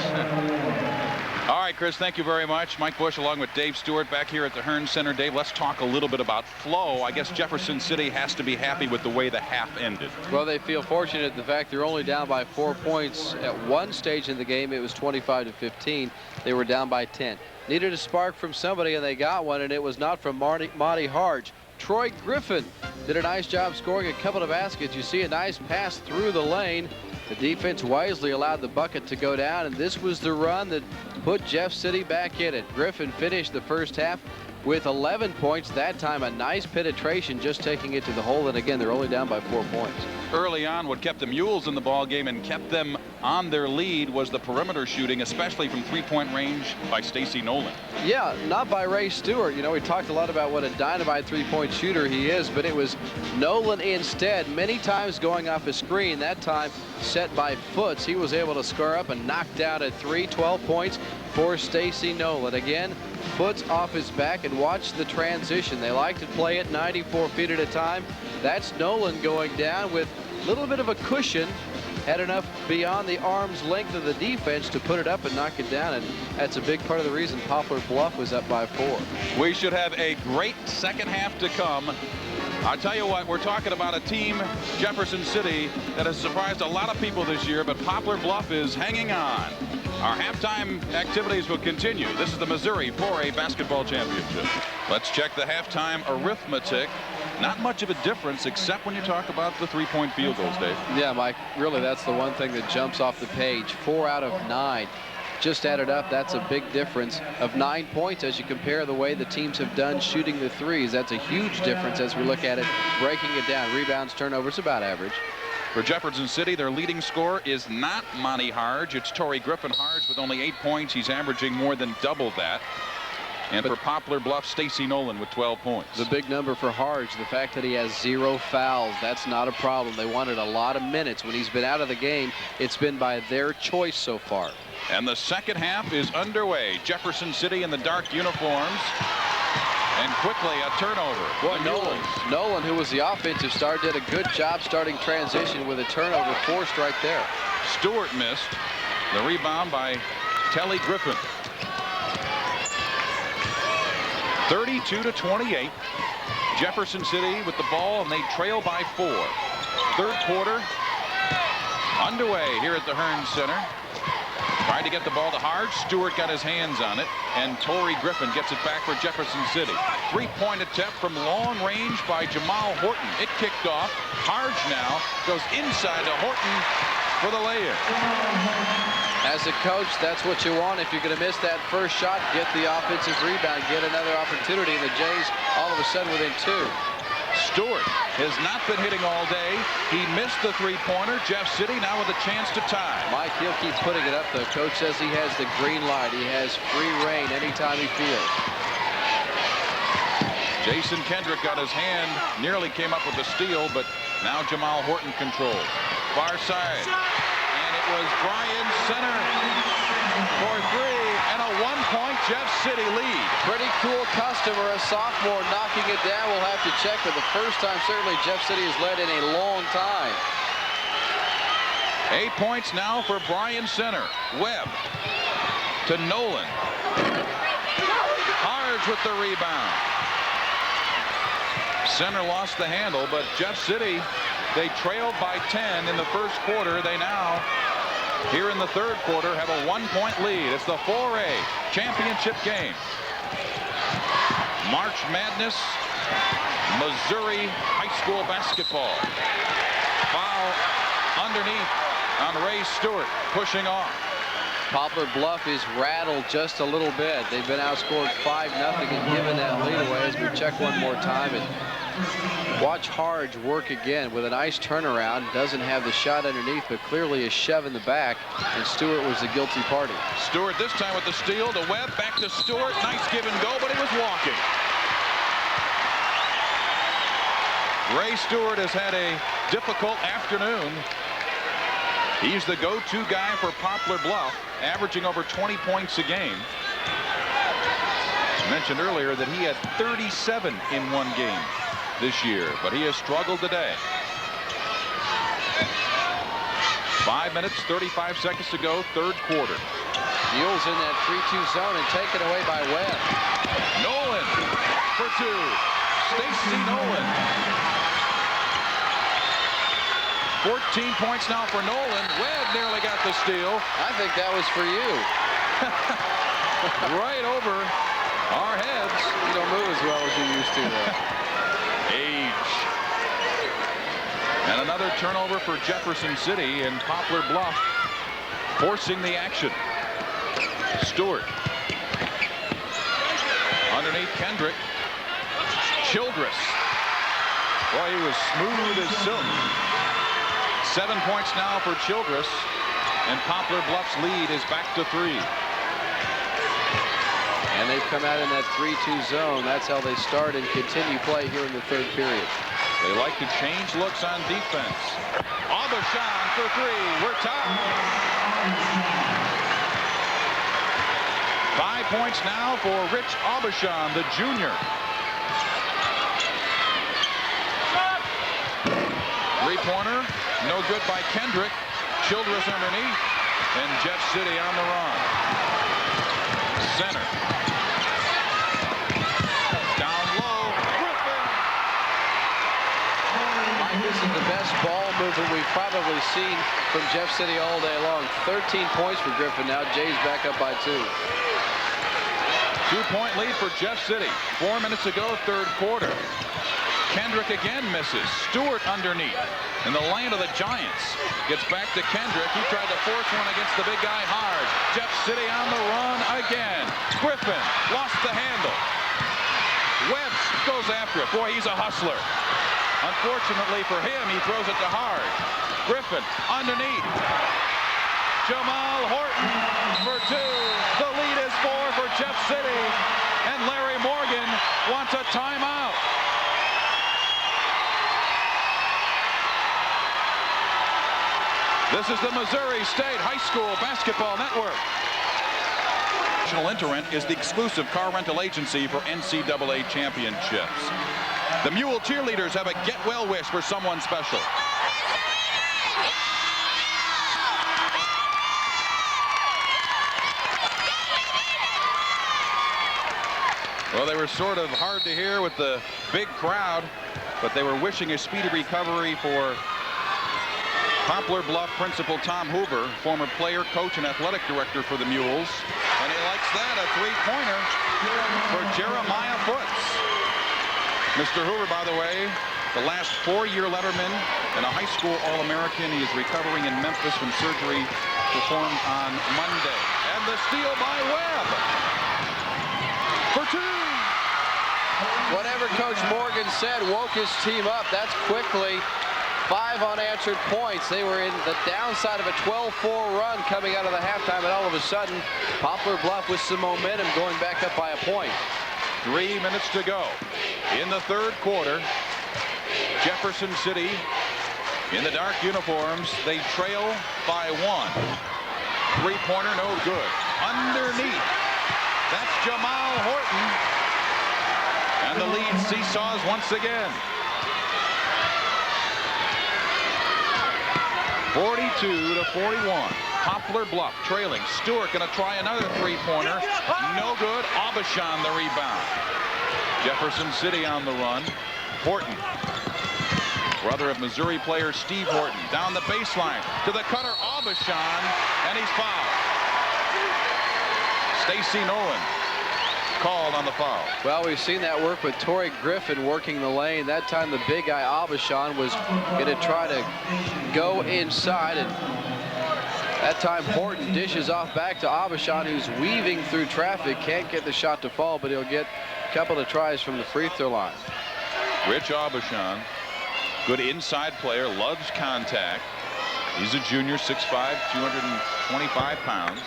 All right, Chris, thank you very much. Mike Bush along with Dave Stewart back here at the Hearn Center. Dave, let's talk a little bit about flow. I guess Jefferson City has to be happy with the way the half ended. Well, they feel fortunate the fact they're only down by 4 points. At one stage in the game, it was 25-15. They were down by 10. Needed a spark from somebody, and they got one, and it was not from Marty Harge. Troy Griffin did a nice job scoring a couple of baskets. You see a nice pass through the lane. The defense wisely allowed the bucket to go down, and this was the run that put Jeff City back in it. Griffin finished the first half with 11 points. That time a nice penetration, just taking it to the hole, and again they're only down by 4 points. Early on, what kept the Mules in the ball game and kept them on their lead was the perimeter shooting, especially from three-point range by Stacy Nolan. Yeah, not by Ray Stewart. We talked a lot about what a dynamite three-point shooter he is, but it was Nolan instead, many times going off a screen. That time set by Foots. He was able to score up and knock down at 12 points for Stacy Nolan. Again, Foots off his back, and watch the transition. They like to play it 94 feet at a time. That's Nolan going down with a little bit of a cushion. Had enough beyond the arm's length of the defense to put it up and knock it down, and that's a big part of the reason Poplar Bluff was up by 4. We should have a great second half to come. I'll tell you what, we're talking about a team, Jefferson City, that has surprised a lot of people this year, but Poplar Bluff is hanging on. Our halftime activities will continue. This is the Missouri 4A Basketball Championship. Let's check the halftime arithmetic. Not much of a difference except when you talk about the three-point field goals, Dave. Yeah, Mike, really that's the one thing that jumps off the page. 4 out of 9. Just added up, that's a big difference of 9 points as you compare the way the teams have done shooting the threes. That's a huge difference as we look at it, breaking it down. Rebounds, turnovers, about average. For Jefferson City, their leading scorer is not Monty Harge. It's Torrey Griffin Harge with only 8 points. He's averaging more than double that. And for Poplar Bluff, Stacy Nolan with 12 points. The big number for Harge, the fact that he has 0 fouls, that's not a problem. They wanted a lot of minutes. When he's been out of the game, it's been by their choice so far. And the second half is underway. Jefferson City in the dark uniforms. And quickly a turnover. Boy, Nolan, who was the offensive star, did a good job starting transition with a turnover forced right there. Stewart missed. The rebound by Telly Griffin. 32-28. Jefferson City with the ball, and they trail by 4. Third quarter underway here at the Hearns Center. Tried to get the ball to Harge. Stewart got his hands on it, and Torrey Griffin gets it back for Jefferson City. 3-point attempt from long range by Jamal Horton. It kicked off. Harge now goes inside to Horton for the layup. As a coach, that's what you want. If you're going to miss that first shot, get the offensive rebound, get another opportunity, and the Jays all of a sudden within 2. Stewart has not been hitting all day. He missed the three-pointer. Jeff City now with a chance to tie. Mike, he'll keep putting it up, though. Coach says he has the green light. He has free reign anytime he feels. Jason Kendrick got his hand, nearly came up with the steal, but now Jamal Horton controls. Far side. And it was Brian Center for 3, and a 1-point Jeff City lead. Pretty cool customer, a sophomore knocking it down. We'll have to check for the first time. Certainly Jeff City has led in a long time. 8 points now for Brian Center. Webb to Nolan. Harge with the rebound. Center lost the handle, but Jeff City, they trailed by 10 in the first quarter. They now, here in the third quarter, have a 1-point lead. It's the 4A championship game. March Madness, Missouri high school basketball. Foul underneath on Ray Stewart, pushing off. Poplar Bluff is rattled just a little bit. They've been outscored 5-0 and given that lead away. As we check one more time and watch Harge work again with a nice turnaround. Doesn't have the shot underneath, but clearly a shove in the back, and Stewart was the guilty party. Stewart this time with the steal to Webb, back to Stewart. Nice give and go, but he was walking. Ray Stewart has had a difficult afternoon. He's the go-to guy for Poplar Bluff, averaging over 20 points a game. I mentioned earlier that he had 37 in one game this year, but he has struggled today. 5 minutes, 35 seconds to go, third quarter. Mules in that 3-2 zone and taken away by Webb. Nolan for 2. Stacy Nolan. 14 points now for Nolan. Webb nearly got the steal. I think that was for you. Right over our heads. You don't move as well as you used to, though. Age. And another turnover for Jefferson City, and Poplar Bluff forcing the action. Stewart. Underneath Kendrick. Childress. Boy, he was smooth as silk. 7 points now for Childress, and Poplar Bluff's lead is back to 3. And they've come out in that 3-2 zone. That's how they start and continue play here in the third period. They like to change looks on defense. Aubuchon for 3. We're tied. 5 points now for Rich Aubuchon, the junior. Three-pointer, no good by Kendrick. Childress underneath, and Jeff City on the run. Center. Down low. Griffin. Mike, this is the best ball movement we've probably seen from Jeff City all day long. 13 points for Griffin now. Jay's back up by 2. 2-point lead for Jeff City. 4 minutes to go, third quarter. Kendrick again misses. Stewart underneath in the lane of the Giants. Gets back to Kendrick. He tried to force one against the big guy hard. Jeff City on the run again. Griffin lost the handle. Webb goes after it. Boy, he's a hustler. Unfortunately for him, he throws it to Hard. Griffin underneath. Jamal Horton for 2. The lead is 4 for Jeff City. And Larry Morgan wants a timeout. This is the Missouri State High School Basketball Network. National Interrent is the exclusive car rental agency for NCAA championships. The Mule cheerleaders have a get well wish for someone special. Well, they were sort of hard to hear with the big crowd, but they were wishing a speedy recovery for Poplar Bluff principal Tom Hoover, former player, coach, and athletic director for the Mules. And he likes that, a three-pointer for Jeremiah Foots. Mr. Hoover, by the way, the last 4-year letterman and a high school All-American. He is recovering in Memphis from surgery performed on Monday. And the steal by Webb for 2. Whatever Coach Morgan said woke his team up. That's quickly 5 unanswered points. They were in the downside of a 12-4 run coming out of the halftime, and all of a sudden, Poplar Bluff with some momentum going back up by a point. 3 minutes to go in the third quarter. Jefferson City in the dark uniforms. They trail by 1. Three-pointer, no good. Underneath. That's Jamal Horton. And the lead seesaws once again. 42-41. Poplar Bluff trailing. Stewart going to try another three-pointer. No good. Aubuchon the rebound. Jefferson City on the run. Horton, brother of Missouri player Steve Horton, down the baseline to the cutter Aubuchon, and he's fouled. Stacy Nolan called on the foul. Well, we've seen that work with Torrey Griffin working the lane. That time the big guy Aubuchon was going to try to go inside, and that time Horton dishes off back to Aubuchon, who's weaving through traffic. Can't get the shot to fall, but he'll get a couple of tries from the free throw line. Rich Aubuchon, good inside player, loves contact. He's a junior, 6'5", 225 pounds.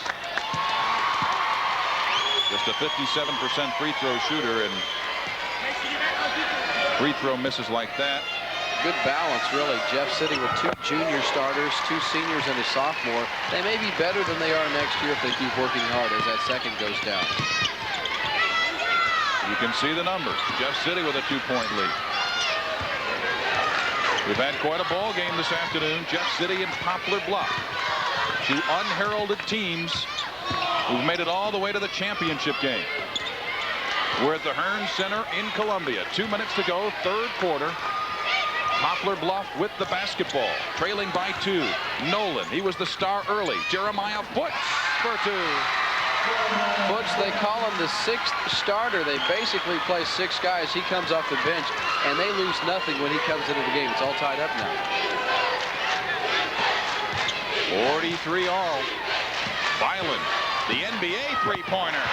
Just a 57% free throw shooter, and free throw misses like that. Good balance, really. Jeff City with 2 junior starters, 2 seniors, and a sophomore. They may be better than they are next year if they keep working hard as that second goes down. You can see the numbers. Jeff City with a 2-point lead. We've had quite a ball game this afternoon. Jeff City and Poplar Bluff, 2 unheralded teams who've made it all the way to the championship game. We're at the Hearn Center in Columbia. 2 minutes to go, third quarter. Poplar Bluff with the basketball, trailing by 2. Nolan, he was the star early. Jeremiah Foots for 2. Foots, they call him the 6th starter. They basically play 6 guys. He comes off the bench, and they lose nothing when he comes into the game. It's all tied up now. 43 all. Byland, the NBA three-pointer.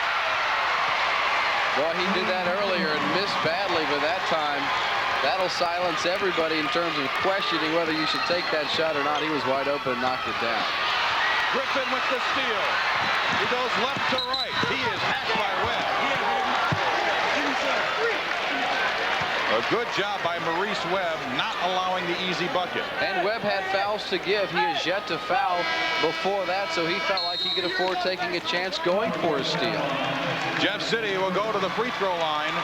Boy, he did that earlier and missed badly, but that time, that'll silence everybody in terms of questioning whether you should take that shot or not. He was wide open and knocked it down. Griffin with the steal. He goes left to right. He is hacked by Webb. A good job by Maurice Webb, not allowing the easy bucket. And Webb had fouls to give. He has yet to foul before that, so he felt like he could afford taking a chance going for a steal. Jeff City will go to the free throw line.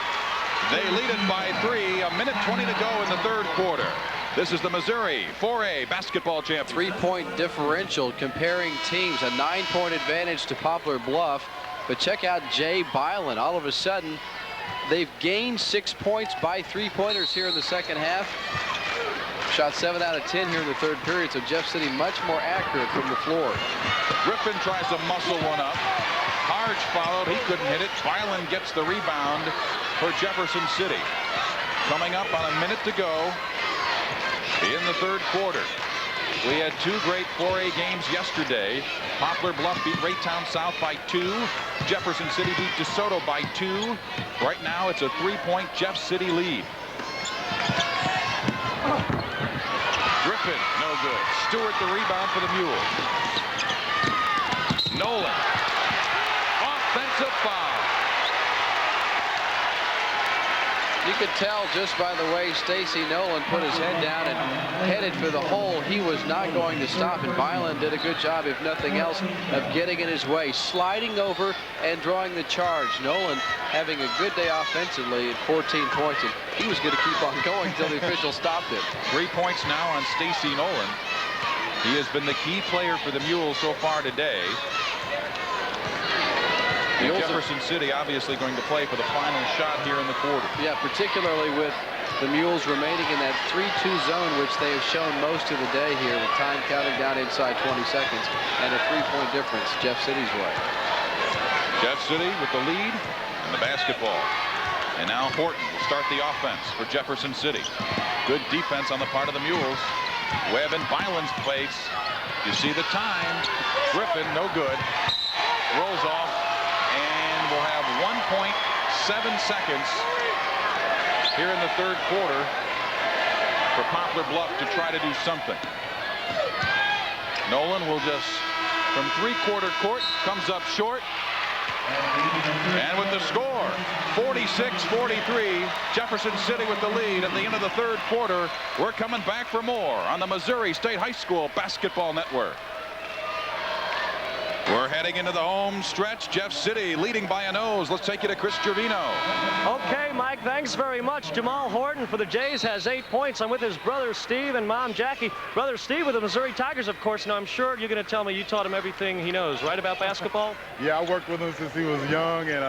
They lead it by 3. A minute 20 to go in the third quarter. This is the Missouri 4A basketball champion. 3-point differential comparing teams. A 9-point advantage to Poplar Bluff. But check out Jay Byland. All of a sudden, they've gained 6 points by 3-pointers here in the second half. Shot 7 out of 10 here in the third period, so Jeff City much more accurate from the floor. Griffin tries to muscle one up. Harge followed. He couldn't hit it. Byland gets the rebound for Jefferson City. Coming up on a minute to go in the third quarter. We had 2 great 4A games yesterday. Poplar Bluff beat Raytown South by 2. Jefferson City beat DeSoto by 2. Right now it's a 3-point Jeff City lead. Griffin, no good. Stewart the rebound for the Mules. Nolan. Offensive foul. You could tell just by the way Stacy Nolan put his head down and headed for the hole, he was not going to stop. And Byland did a good job, if nothing else, of getting in his way, sliding over and drawing the charge. Nolan having a good day offensively at 14 points, and he was going to keep on going until the official stopped him. 3 points now on Stacy Nolan. He has been the key player for the Mules so far today. Jefferson City obviously going to play for the final shot here in the quarter. Yeah, particularly with the Mules remaining in that 3-2 zone, which they have shown most of the day here, with time counting down inside 20 seconds and a 3-point difference Jeff City's way. Jeff City with the lead and the basketball. And now Horton will start the offense for Jefferson City. Good defense on the part of the Mules. Webb in Byland's place. You see the time. Griffin, no good. Rolls off. And we'll have 1.7 seconds here in the third quarter for Poplar Bluff to try to do something. Nolan will just, from 3-quarter court, comes up short. And with the score, 46-43, Jefferson City with the lead at the end of the third quarter. We're coming back for more on the Missouri State High School Basketball Network. We're heading into the home stretch. Jeff City leading by a nose. Let's take you to Chris Gervino. Okay, Mike, thanks very much. Jamal Horton for the Jays has 8 points. I'm with his brother Steve and mom Jackie. Brother Steve with the Missouri Tigers, of course. Now, I'm sure you're going to tell me you taught him everything he knows, right, about basketball? Yeah, I worked with him since he was young and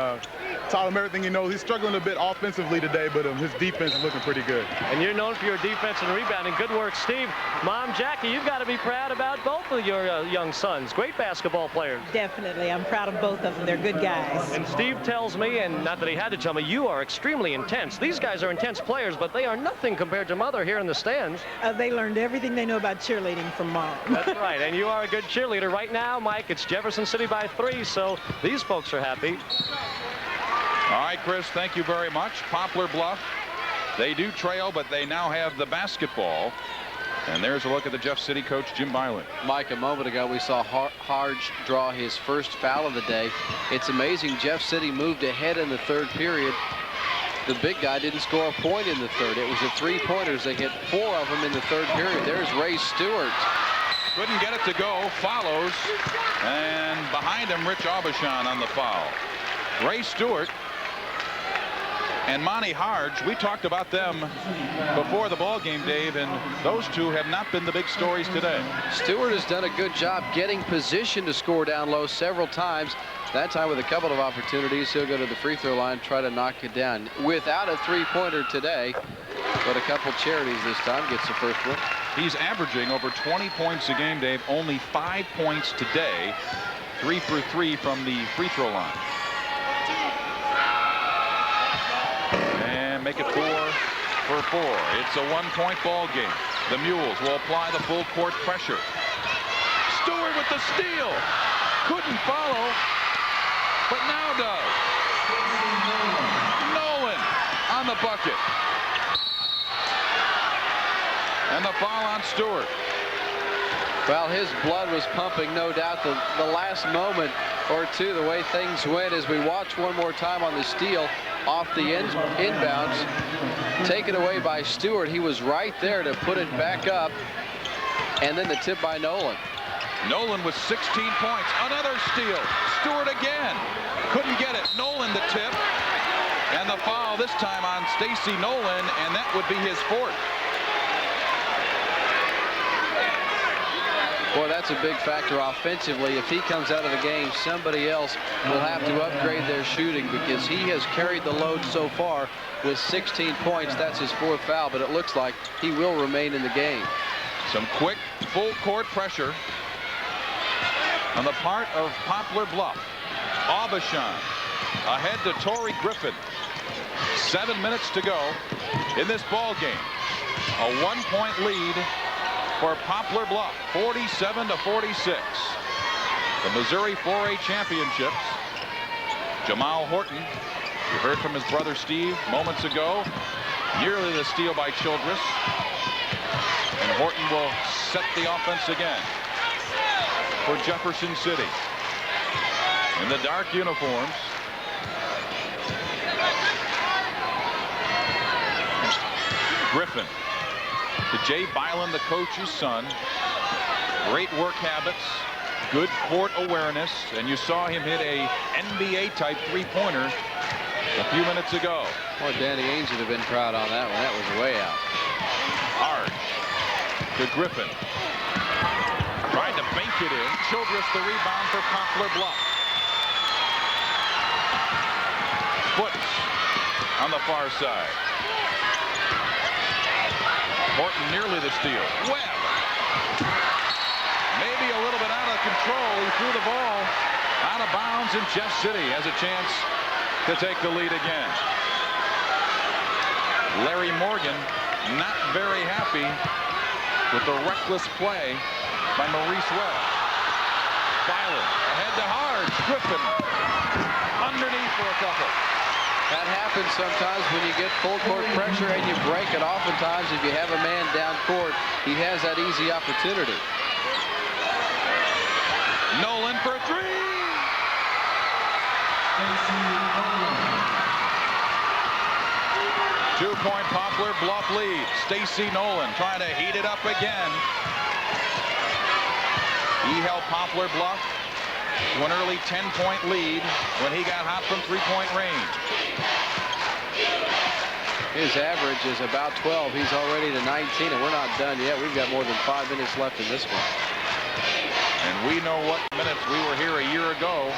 taught him everything he knows. He's struggling a bit offensively today, but his defense is looking pretty good. And you're known for your defense and rebounding. Good work, Steve. Mom Jackie, you've got to be proud about both of your young sons. Great basketball players. Definitely. I'm proud of both of them. They're good guys. And Steve tells me, and not that he had to tell me, you are extremely intense. These guys are intense players, but they are nothing compared to Mother here in the stands. They learned everything they know about cheerleading from Mom. That's right, and you are a good cheerleader. Right now, Mike, it's Jefferson City by 3, so these folks are happy. All right, Chris, thank you very much. Poplar Bluff, they do trail, but they now have the basketball. And there's a look at the Jeff City coach, Jim Byland. Mike, a moment ago, we saw Harge draw his first foul of the day. It's amazing Jeff City moved ahead in the third period. The big guy didn't score a point in the third. It was the 3-pointers. They hit 4 of them in the third period. There's Ray Stewart. Couldn't get it to go. Follows. And behind him, Rich Aubuchon on the foul. Ray Stewart and Monty Harge, we talked about them before the ball game, Dave, and those two have not been the big stories today. Stewart has done a good job getting position to score down low several times. That time with a couple of opportunities, he'll go to the free throw line, try to knock it down. Without a 3-pointer today, but a couple charities this time, gets the first one. He's averaging over 20 points a game, Dave. Only 5 points today. 3 for 3 from the free throw line. Make it 4 for 4. It's a 1-point ball game. The Mules will apply the full court pressure. Stewart with the steal. Couldn't follow, but now does. Nolan on the bucket. And the foul on Stewart. Well, his blood was pumping, no doubt. The last moment or two, the way things went, as we watch one more time on the steal off the inbounds, taken away by Stewart. He was right there to put it back up, and then the tip by Nolan. Nolan with 16 points. Another steal. Stewart again. Couldn't get it. Nolan the tip. And the foul this time on Stacy Nolan, and that would be his 4th. Boy, that's a big factor offensively. If he comes out of the game, somebody else will have to upgrade their shooting because he has carried the load so far with 16 points. That's his 4th foul, but it looks like he will remain in the game. Some quick full court pressure on the part of Poplar Bluff. Aubuchon ahead to Torrey Griffin. 7 minutes to go in this ball game. A 1-point lead for Poplar Bluff, 47-46. The Missouri 4A Championships. Jamal Horton, you heard from his brother Steve moments ago, nearly the steal by Childress. And Horton will set the offense again for Jefferson City. In the dark uniforms, Griffin to Jay Byland, the coach's son. Great work habits, good court awareness, and you saw him hit a NBA-type three-pointer a few minutes ago. Well, Danny Ainge would have been proud on that one. That was way out. Hard to Griffin. Tried to bank it in. Childress the rebound for Poplar Bluff. Foots on the far side. Horton nearly the steal. Webb. Maybe a little bit out of control. He threw the ball out of bounds, and Jeff City has a chance to take the lead again. Larry Morgan not very happy with the reckless play by Maurice Webb. Byland ahead to Hards. Griffin underneath for a couple. That happens sometimes when you get full court pressure and you break it. Oftentimes, if you have a man down court, he has that easy opportunity. Nolan for three. Two-point Poplar Bluff lead. Stacy Nolan trying to heat it up again. He held Poplar Bluff to an early 10-point lead when he got hot from three-point range. His average is about 12. He's already to 19, and we're not done yet. We've got more than 5 minutes left in this one. And we know what minutes we were here a year ago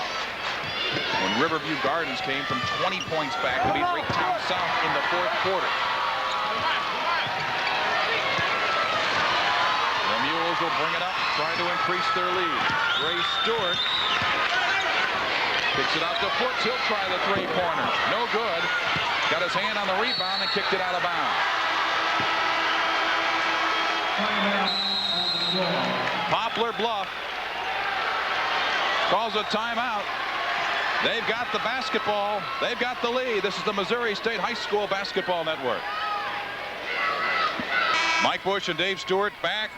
when Riverview Gardens came from 20 points back to beat Raytown South in the 4th quarter. The Mules will bring it up, trying to increase their lead. Ray Stewart kicks it out to Foots. He'll try the three-pointer. No good. Got his hand on the rebound and kicked it out of bounds. Poplar Bluff calls a timeout. They've got the basketball. They've got the lead. This is the Missouri State High School Basketball Network. Mike Bush and Dave Stewart back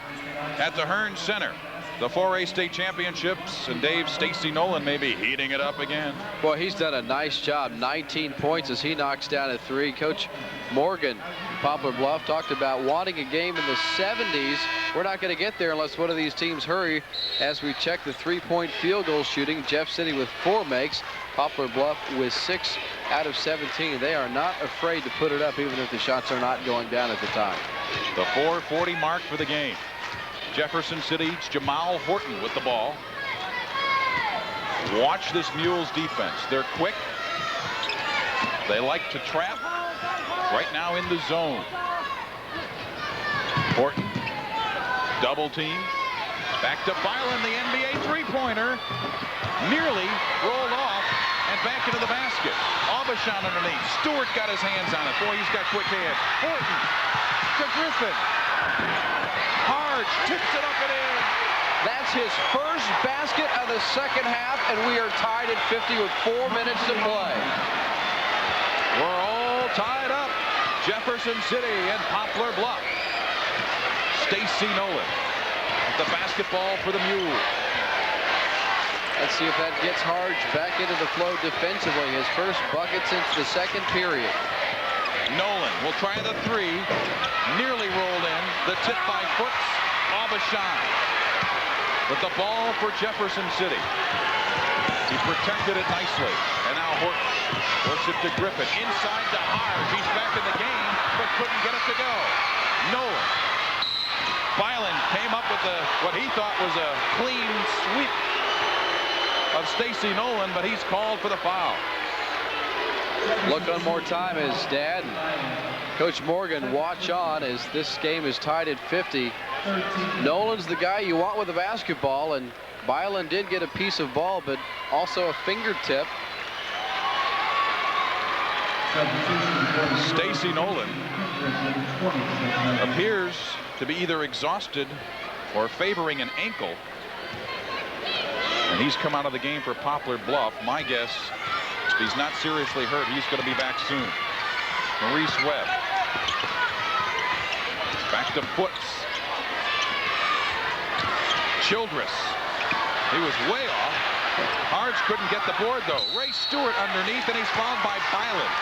at the Hearn Center. The 4A state championships, and Dave Stacy Nolan may be heating it up again. Boy, he's done a nice job. 19 points as he knocks down a three. Coach Morgan, Poplar Bluff, talked about wanting a game in the 70s. We're not going to get there unless one of these teams hurry. As we check the three-point field goal shooting, Jeff City with 4 makes, Poplar Bluff with 6 out of 17. They are not afraid to put it up even if the shots are not going down at the time. The 4:40 mark for the game. Jefferson City's Jamal Horton with the ball. Watch this Mules defense. They're quick. They like to trap. Right now in the zone. Horton. Double team. Back to Byland, the NBA three-pointer. Nearly rolled off and back into the basket. Aubuchon underneath. Stewart got his hands on it. Boy, he's got quick hands. Horton to Griffin. Harge tips it up and in. That's his first basket of the second half, and we are tied at 50 with 4 minutes to play. We're all tied up. Jefferson City and Poplar Bluff. Stacy Nolan with the basketball for the Mules. Let's see if that gets Harge back into the flow defensively. His first bucket since the second period. Nolan will try the three. Nearly rolled in. The tip by Foots. Aubuchon with the ball for Jefferson City. He protected it nicely. And now Horton works it to Griffin. Inside to Harge. He's back in the game, but couldn't get it to go. Nolan Byland came up with what he thought was a clean sweep of Stacy Nolan, but he's called for the foul. Look one more time as Dad and Coach Morgan watch on as this game is tied at 50. Nolan's the guy you want with a basketball, and Byland did get a piece of ball, but also a fingertip. Stacy Nolan appears to be either exhausted or favoring an ankle, and he's come out of the game for Poplar Bluff. My guess, if he's not seriously hurt, he's going to be back soon. Maurice Webb back to Foots. Childress, he was way off. Harge couldn't get the board though. Ray Stewart underneath, and he's fouled by Byland.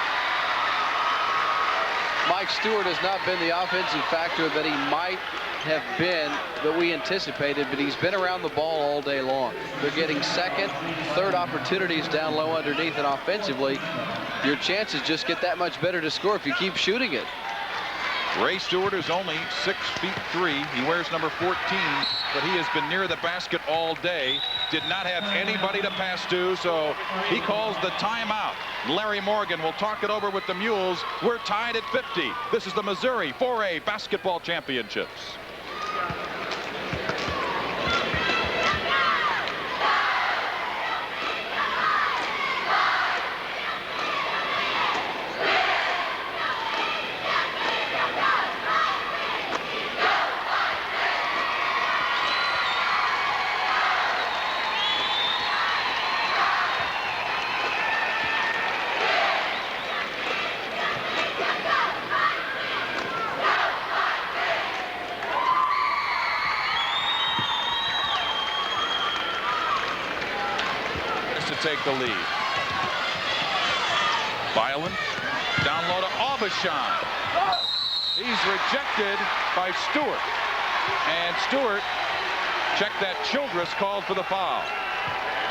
Mike Stewart has not been the offensive factor that he might have been that we anticipated, but he's been around the ball all day long. They're getting second, third opportunities down low underneath, and offensively, your chances just get that much better to score if you keep shooting it. Ray Stewart is only 6'3". He wears number 14, but he has been near the basket all day. Did not have anybody to pass to, so he calls the timeout. Larry Morgan will talk it over with the Mules. We're tied at 50. This is the Missouri 4A Basketball Championships. Take the lead. Byland down low to Aubuchon. He's rejected by Stewart, and Stewart, check that, Childress called for the foul.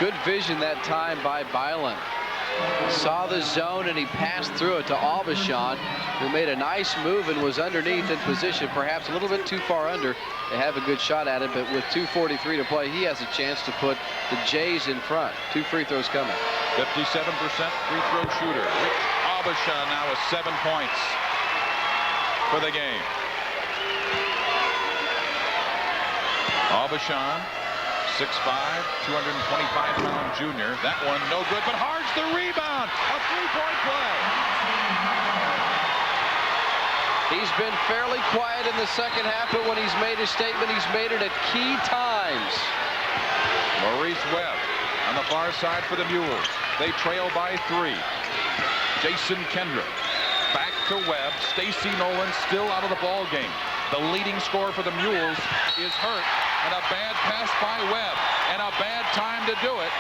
Good vision that time by Byland. Saw the zone and he passed through it to Aubuchon, who made a nice move and was underneath in position, perhaps a little bit too far under to have a good shot at it, but with 2:43 to play, he has a chance to put the Jays in front. 2 free throws coming. 57% free throw shooter. Rick Aubuchon now with 7 points for the game. Aubuchon, 6'5", 225-pound junior. That one no good, but Harge the rebound. A three-point play. He's been fairly quiet in the second half, but when he's made a statement, he's made it at key times. Maurice Webb on the far side for the Mules. They trail by 3. Jason Kendrick back to Webb. Stacy Nolan still out of the ball game. The leading scorer for the Mules is hurt, and a bad pass by Webb, and a bad time to do it.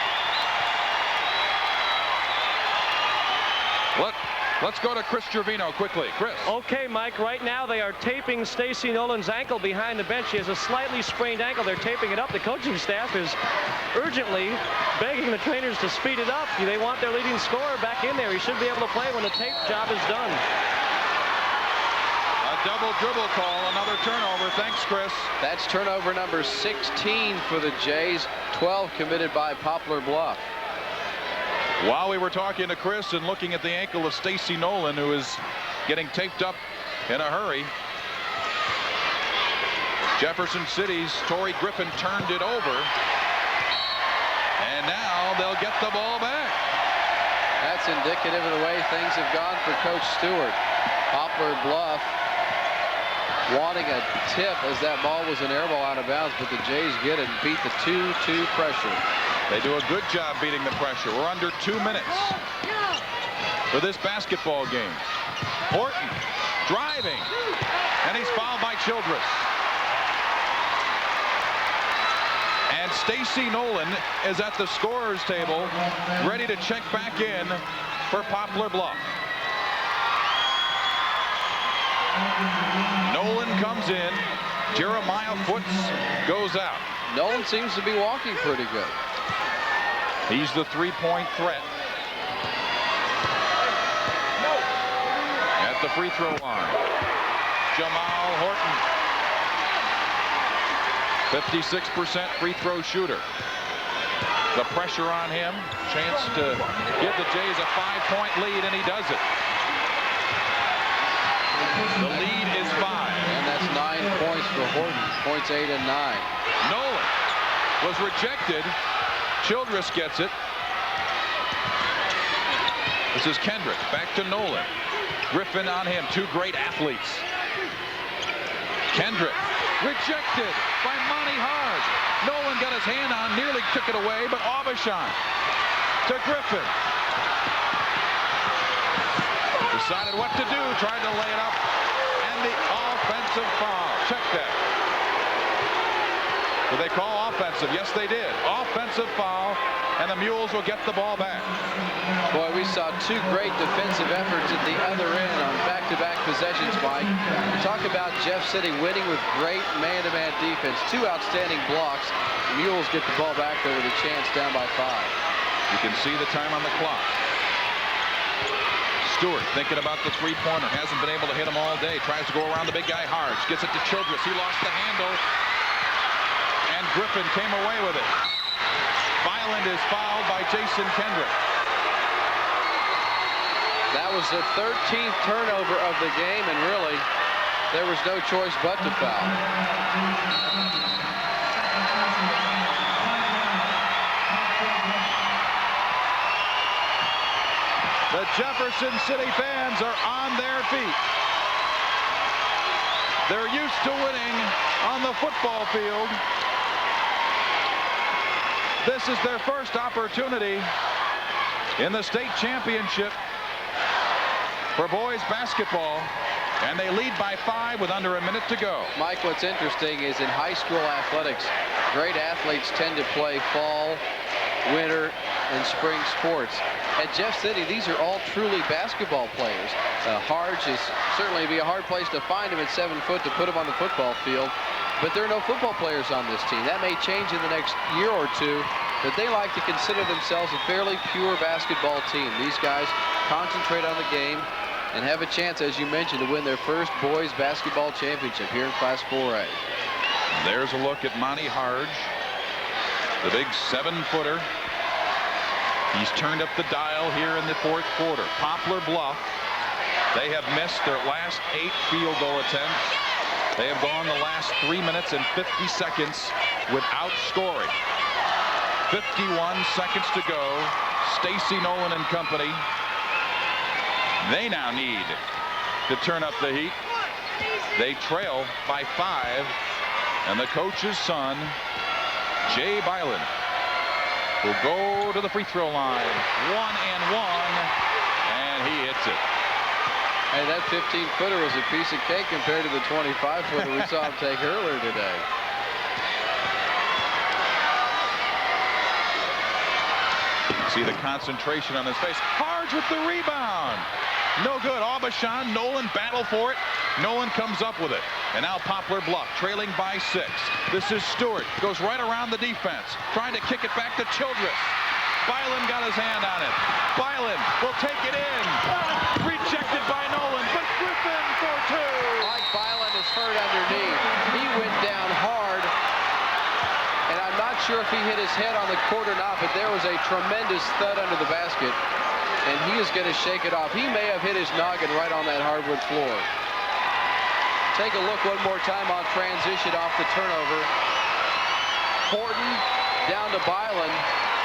Let's go to Chris Trevino quickly. Chris. Okay, Mike, right now they are taping Stacy Nolan's ankle behind the bench. She has a slightly sprained ankle. They're taping it up. The coaching staff is urgently begging the trainers to speed it up. They want their leading scorer back in there. He should be able to play when the tape job is done. A double dribble call, another turnover. Thanks, Chris. That's turnover number 16 for the Jays, 12 committed by Poplar Bluff. While we were talking to Chris and looking at the ankle of Stacy Nolan, who is getting taped up in a hurry, Jefferson City's Torrey Griffin turned it over, and now they'll get the ball back. That's indicative of the way things have gone for Coach Stewart. Poplar Bluff wanting a tip as that ball was an air ball out of bounds, but the Jays get it and beat the 2-2 pressure. They do a good job beating the pressure. We're under 2 minutes for this basketball game. Horton driving, and he's fouled by Childress. And Stacy Nolan is at the scorer's table, ready to check back in for Poplar Bluff. Nolan comes in. Jeremiah Foots goes out. Nolan seems to be walking pretty good. He's the three-point threat. At the free throw line, Jamal Horton. 56% free throw shooter. The pressure on him. Chance to give the Jays a 5-point lead, and he does it. The lead is 5. And that's 9 points for Horton. Points 8 and 9. Nolan was rejected. Childress gets it. This is Kendrick. Back to Nolan. Griffin on him. Two great athletes. Kendrick rejected by Monty Hard. Nolan got his hand on, nearly took it away, but Aubuchon to Griffin. Decided what to do, tried to lay it up, and the offensive foul. Check that. Did they call offensive? Yes, they did. Offensive foul, and the Mules will get the ball back. Boy, we saw two great defensive efforts at the other end on back-to-back possessions, Mike. Talk about Jeff City winning with great man-to-man defense. Two outstanding blocks. The Mules get the ball back there with a chance, down by 5. You can see the time on the clock. Stewart thinking about the three-pointer. Hasn't been able to hit him all day. Tries to go around the big guy hard. Gets it to Childress. He lost the handle. And Griffin came away with it. Byland is fouled by Jason Kendrick. That was the 13th turnover of the game, and really, there was no choice but to foul. The Jefferson City fans are on their feet. They're used to winning on the football field. This is their first opportunity in the state championship for boys basketball, and they lead by 5 with under a minute to go. Mike, what's interesting is in high school athletics, great athletes tend to play fall, winter, and spring sports. At Jeff City, these are all truly basketball players. Harge is certainly be a hard place to find him at 7 foot to put him on the football field. But there are no football players on this team. That may change in the next year or two, but they like to consider themselves a fairly pure basketball team. These guys concentrate on the game and have a chance, as you mentioned, to win their first boys basketball championship here in Class 4A. There's a look at Monty Harge, the big 7-footer. He's turned up the dial here in the 4th quarter. Poplar Bluff, they have missed their last 8 field goal attempts. They have gone the last 3 minutes and 50 seconds without scoring. 51 seconds to go. Stacy, Nolan and company. They now need to turn up the heat. They trail by 5, and the coach's son, Jay Byland, will go to the free throw line. 1 and 1, and he hits it. Hey, that 15-footer was a piece of cake compared to the 25-footer we saw him take earlier today. See the concentration on his face. Harge with the rebound. No good. Aubuchon, Nolan battle for it. Nolan comes up with it. And now Poplar Bluff trailing by 6. This is Stewart. Goes right around the defense. Trying to kick it back to Childress. Byland got his hand on it. Byland will take it in. Rejected by Nolan, but Griffin for 2. Mike Byland is hurt underneath. He went down hard, and I'm not sure if he hit his head on the court or not, but there was a tremendous thud under the basket, and he is going to shake it off. He may have hit his noggin right on that hardwood floor. Take a look one more time on transition off the turnover. Horton down to Byland.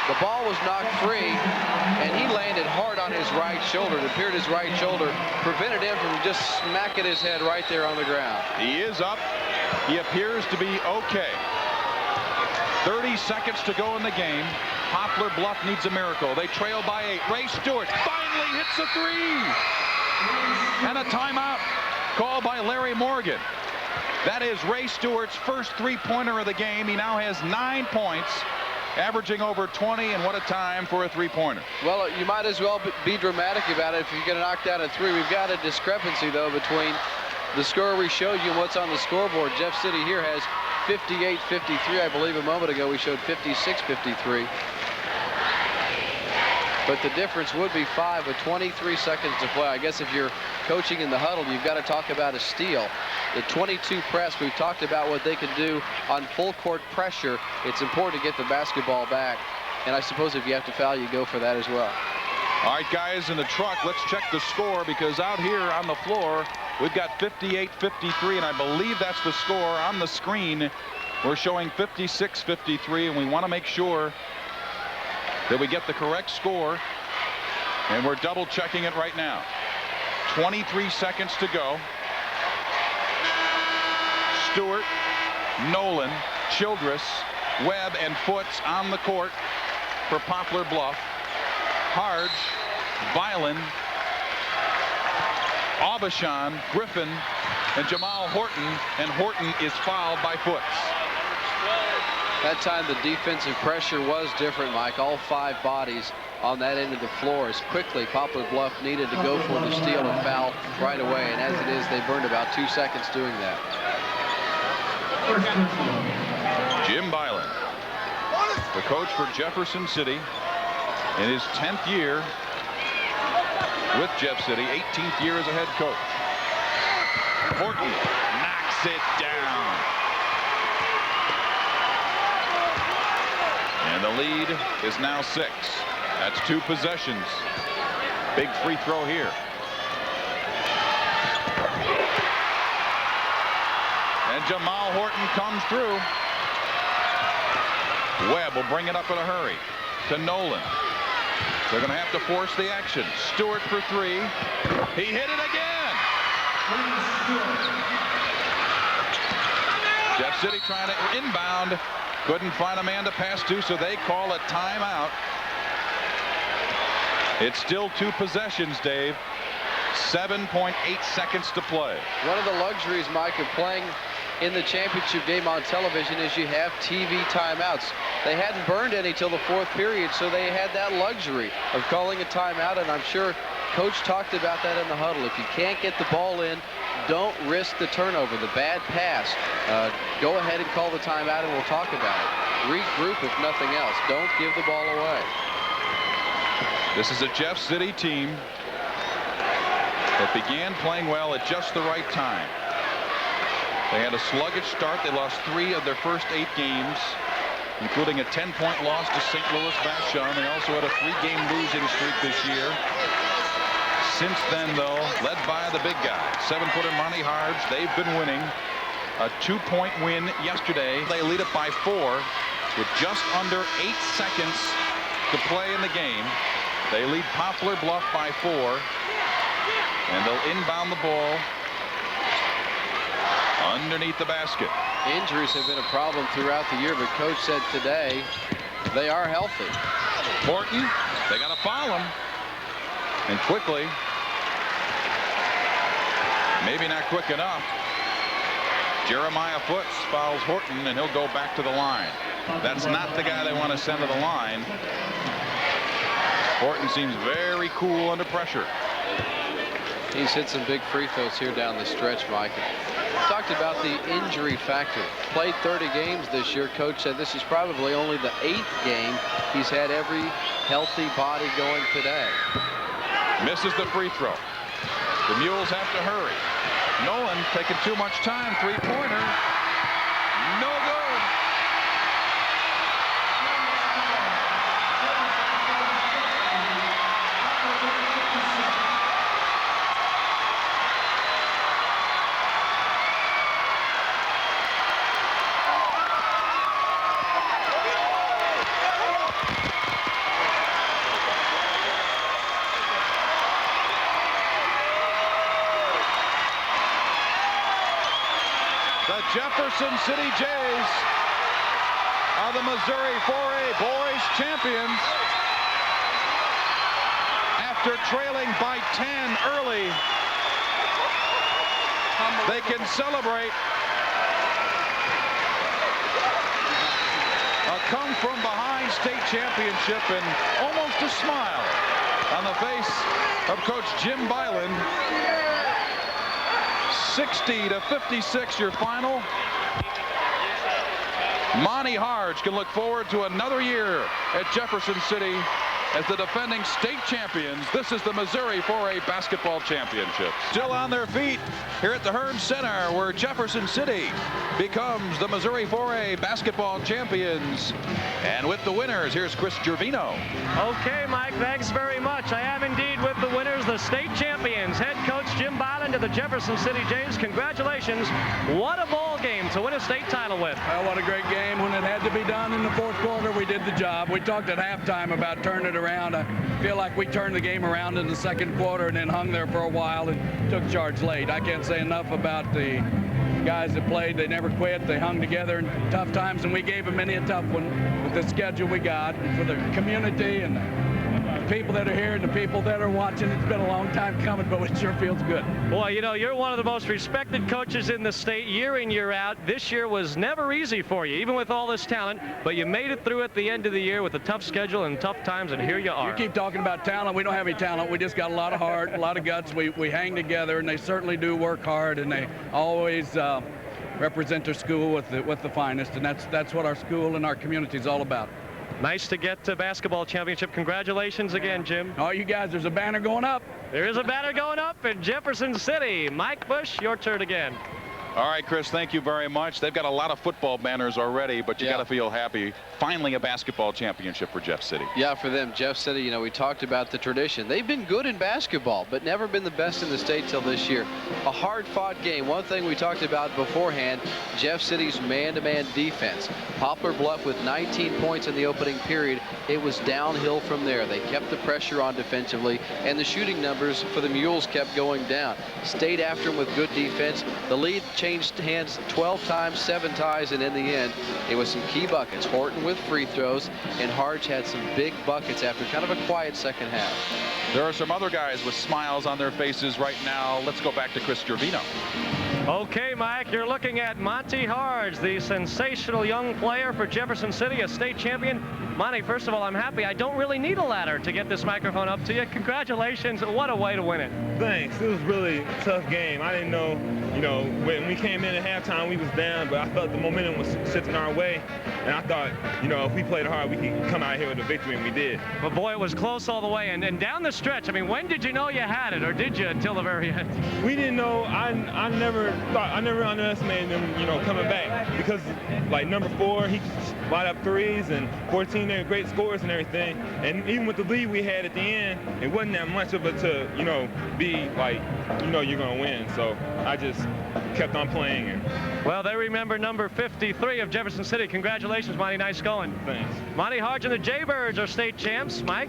The ball was knocked free, and he landed hard on his right shoulder. It appeared his right shoulder prevented him from just smacking his head right there on the ground. He is up. He appears to be okay. 30 seconds to go in the game. Poplar Bluff needs a miracle. They trail by 8. Ray Stewart finally hits a 3. And a timeout called by Larry Morgan. That is Ray Stewart's first 3-pointer of the game. He now has 9 points, averaging over 20, and what a time for a 3-pointer. Well, you might as well be dramatic about it if you're going to knock down a 3. We've got a discrepancy, though, between the score we showed you and what's on the scoreboard. Jeff City here has 58-53. I believe a moment ago we showed 56-53. but the difference would be 5 with 23 seconds to play. I guess if you're coaching in the huddle, you've got to talk about a steal. The 22 press, we've talked about what they can do on full court pressure. It's important to get the basketball back. And I suppose if you have to foul, you go for that as well. All right, guys, in the truck, let's check the score, because out here on the floor, we've got 58-53, and I believe that's the score on the screen. We're showing 56-53, and we want to make sure that we get the correct score, and we're double checking it right now. 23 seconds to go. Stewart, Nolan, Childress, Webb, and Foots on the court for Poplar Bluff. Harge, Violin, Aubuchon, Griffin, and Jamal Horton, and Horton is fouled by Foots. That time the defensive pressure was different, Mike. All 5 bodies on that end of the floor. As quickly Poplar Bluff needed to go for the steal and foul right away, and as it is, they burned about 2 seconds doing that. Jim Byland, the coach for Jefferson City, in his 10th year with Jeff City, 18th year as a head coach. Horton knocks it down. And the lead is now 6. That's 2 possessions. Big free throw here. And Jamal Horton comes through. Webb will bring it up in a hurry to Nolan. They're going to have to force the action. Stewart for 3. He hit it again. Jeff City trying to inbound. Couldn't find a man to pass to, so they call a timeout. It's still 2 possessions, Dave. 7.8 seconds to play. One of the luxuries, Mike, of playing in the championship game on television is you have TV timeouts. They hadn't burned any till the 4th period, so they had that luxury of calling a timeout, and I'm sure Coach talked about that in the huddle. If you can't get the ball in, don't risk the turnover, the bad pass. Go ahead and call the timeout, and we'll talk about it. Regroup if nothing else. Don't give the ball away. This is a Jeff City team that began playing well at just the right time. They had a sluggish start. They lost 3 of their first 8 games, including a 10-point loss to St. Louis Vashon. They also had a 3-game losing streak this year. Since then, though, led by the big guy, 7-footer Monty Harge, they've been winning. A 2-point win yesterday. They lead it by 4 with just under 8 seconds to play in the game. They lead Poplar Bluff by 4, and they'll inbound the ball underneath the basket. Injuries have been a problem throughout the year, but Coach said today they are healthy. Horton, they got to foul him. And quickly, maybe not quick enough, Jeremiah Foots fouls Horton, and he'll go back to the line. That's not the guy they want to send to the line. Horton seems very cool under pressure. He's hit some big free throws here down the stretch, Mike. Talked about the injury factor. Played 30 games this year. Coach said this is probably only the 8th game he's had every healthy body going today. Misses the free throw. The Mules have to hurry. Nolan taking too much time. 3-pointer. No good. Jefferson City Jays are the Missouri 4A boys champions. After trailing by 10 early, they can celebrate a come-from-behind state championship and almost a smile on the face of Coach Jim Byland. 60-56 your final. Monty Harge can look forward to another year at Jefferson City as the defending state champions. This is the Missouri 4A Basketball Championship. Still on their feet here at the Hearn Center, where Jefferson City becomes the Missouri 4A Basketball Champions. And with the winners, here's Chris Gervino. Okay, Mike, thanks very much. I am indeed with the winners, the state champions. Head coach Jim Byland of the Jefferson City Jays. Congratulations. What a ball game to win a state title with. Well, what a great game. When it had to be done in the fourth quarter, we did the job. We talked at halftime about turning it around. I feel like we turned the game around in the second quarter and then hung there for a while and took charge late. I can't say enough about the guys that played. They never quit. They hung together in tough times, and we gave them many a tough one with the schedule we got. And for the community and the people that are here and the people that are watching, it's been a long time coming, but it sure feels good. Boy, you know, you're one of the most respected coaches in the state year in, year out. This year was never easy for you, even with all this talent, but you made it through at the end of the year with a tough schedule and tough times, and here you are. You keep talking about talent. We don't have any talent. We just got a lot of heart, a lot of guts. We hang together, and they certainly do work hard, and they always represent their school with the finest, and that's what our school and our community is all about. Nice to get to basketball championship. Congratulations again, Jim. Oh, you guys, there's a banner going up. There is a banner going up in Jefferson City. Mike Bush, your turn again. All right, Chris, thank you very much. They've got a lot of football banners already, but you got to feel happy. Finally, a basketball championship for Jeff City. Yeah, for them, Jeff City, you know, we talked about the tradition. They've been good in basketball, but never been the best in the state till this year. A hard-fought game. One thing we talked about beforehand, Jeff City's man-to-man defense. Poplar Bluff with 19 points in the opening period. It was downhill from there. They kept the pressure on defensively, and the shooting numbers for the Mules kept going down. Stayed after them with good defense. The lead changed hands 12 times, 7 ties, and in the end, it was some key buckets. Horton with free throws, and Harge had some big buckets after kind of a quiet second half. There are some other guys with smiles on their faces right now. Let's go back to Chris Gervino. Okay, Mike, you're looking at Monty Harge, the sensational young player for Jefferson City, a state champion. Monty, first of all, I'm happy. I don't really need a ladder to get this microphone up to you. Congratulations. What a way to win it. Thanks. It was really a tough game. I didn't know, you know, when we came in at halftime, we was down, but I felt the momentum was shifting our way. And I thought, you know, if we played hard, we could come out here with a victory, and we did. But boy, it was close all the way. And down the stretch, I mean, when did you know you had it, or did you until the very end? We didn't know. I never underestimated them, you know, coming back, because like number 4, he could light up threes, and 14, they're great scorers and everything. And even with the lead we had at the end, it wasn't that much of it to, you know, be like, you know, you're gonna win. So I just kept on playing. And well, they remember number 53 of Jefferson City. Congratulations, Monty. Nice going. Thanks. Monty Harge and the Jaybirds are state champs. Mike?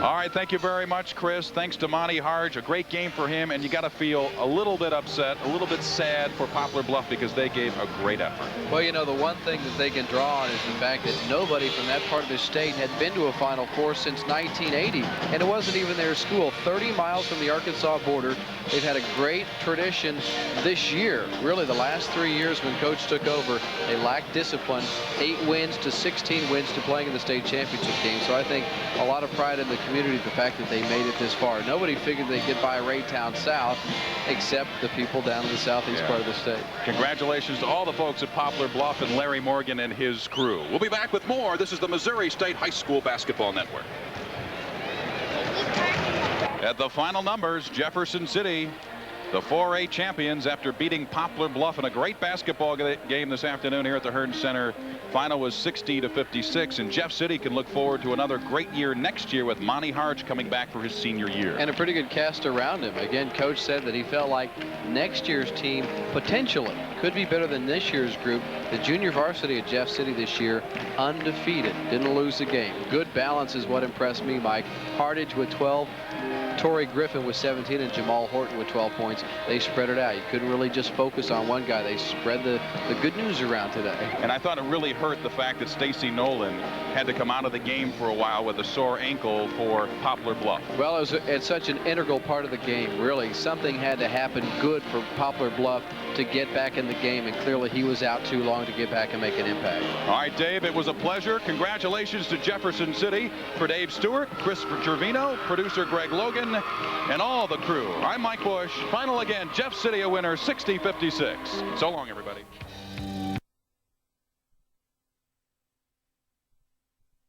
All right, thank you very much, Chris. Thanks to Monty Harge. A great game for him, and you got to feel a little bit upset, a little bit sad for Poplar Bluff, because they gave a great effort. Well, you know, the one thing that they can draw on is the fact that nobody from that part of the state had been to a Final Four since 1980, and it wasn't even their school. 30 miles from the Arkansas border. They've had a great tradition this year. Really, the last 3 years when Coach took over, they lacked discipline. 8 wins to 16 wins to playing in the state championship game. So I think a lot of pride in the community, the fact that they made it this far. Nobody figured they'd get by Raytown South, except the people down in the southeast part of the state. Congratulations to all the folks at Poplar Bluff and Larry Morgan and his crew. We'll be back with more. This is the Missouri State High School Basketball Network. At the final numbers, Jefferson City, the 4A champions, after beating Poplar Bluff in a great basketball game this afternoon here at the Hearn Center. Final was 60-56, and Jeff City can look forward to another great year next year with Monty Harge coming back for his senior year. And a pretty good cast around him. Again, Coach said that he felt like next year's team potentially could be better than this year's group. The junior varsity at Jeff City this year, undefeated, didn't lose a game. Good balance is what impressed me, Mike. Hardage with 12. Torrey Griffin with 17 and Jamal Horton with 12 points. They spread it out. You couldn't really just focus on one guy. They spread the good news around today. And I thought it really hurt the fact that Stacy Nolan had to come out of the game for a while with a sore ankle for Poplar Bluff. Well, it's such an integral part of the game, really. Something had to happen good for Poplar Bluff to get back in the game, and clearly he was out too long to get back and make an impact. All right, Dave, it was a pleasure. Congratulations to Jefferson City. For Dave Stewart, Chris Gervino, producer Greg Logan, and all the crew, I'm Mike Bush. Final again, Jeff City a winner, 60-56. So long, everybody.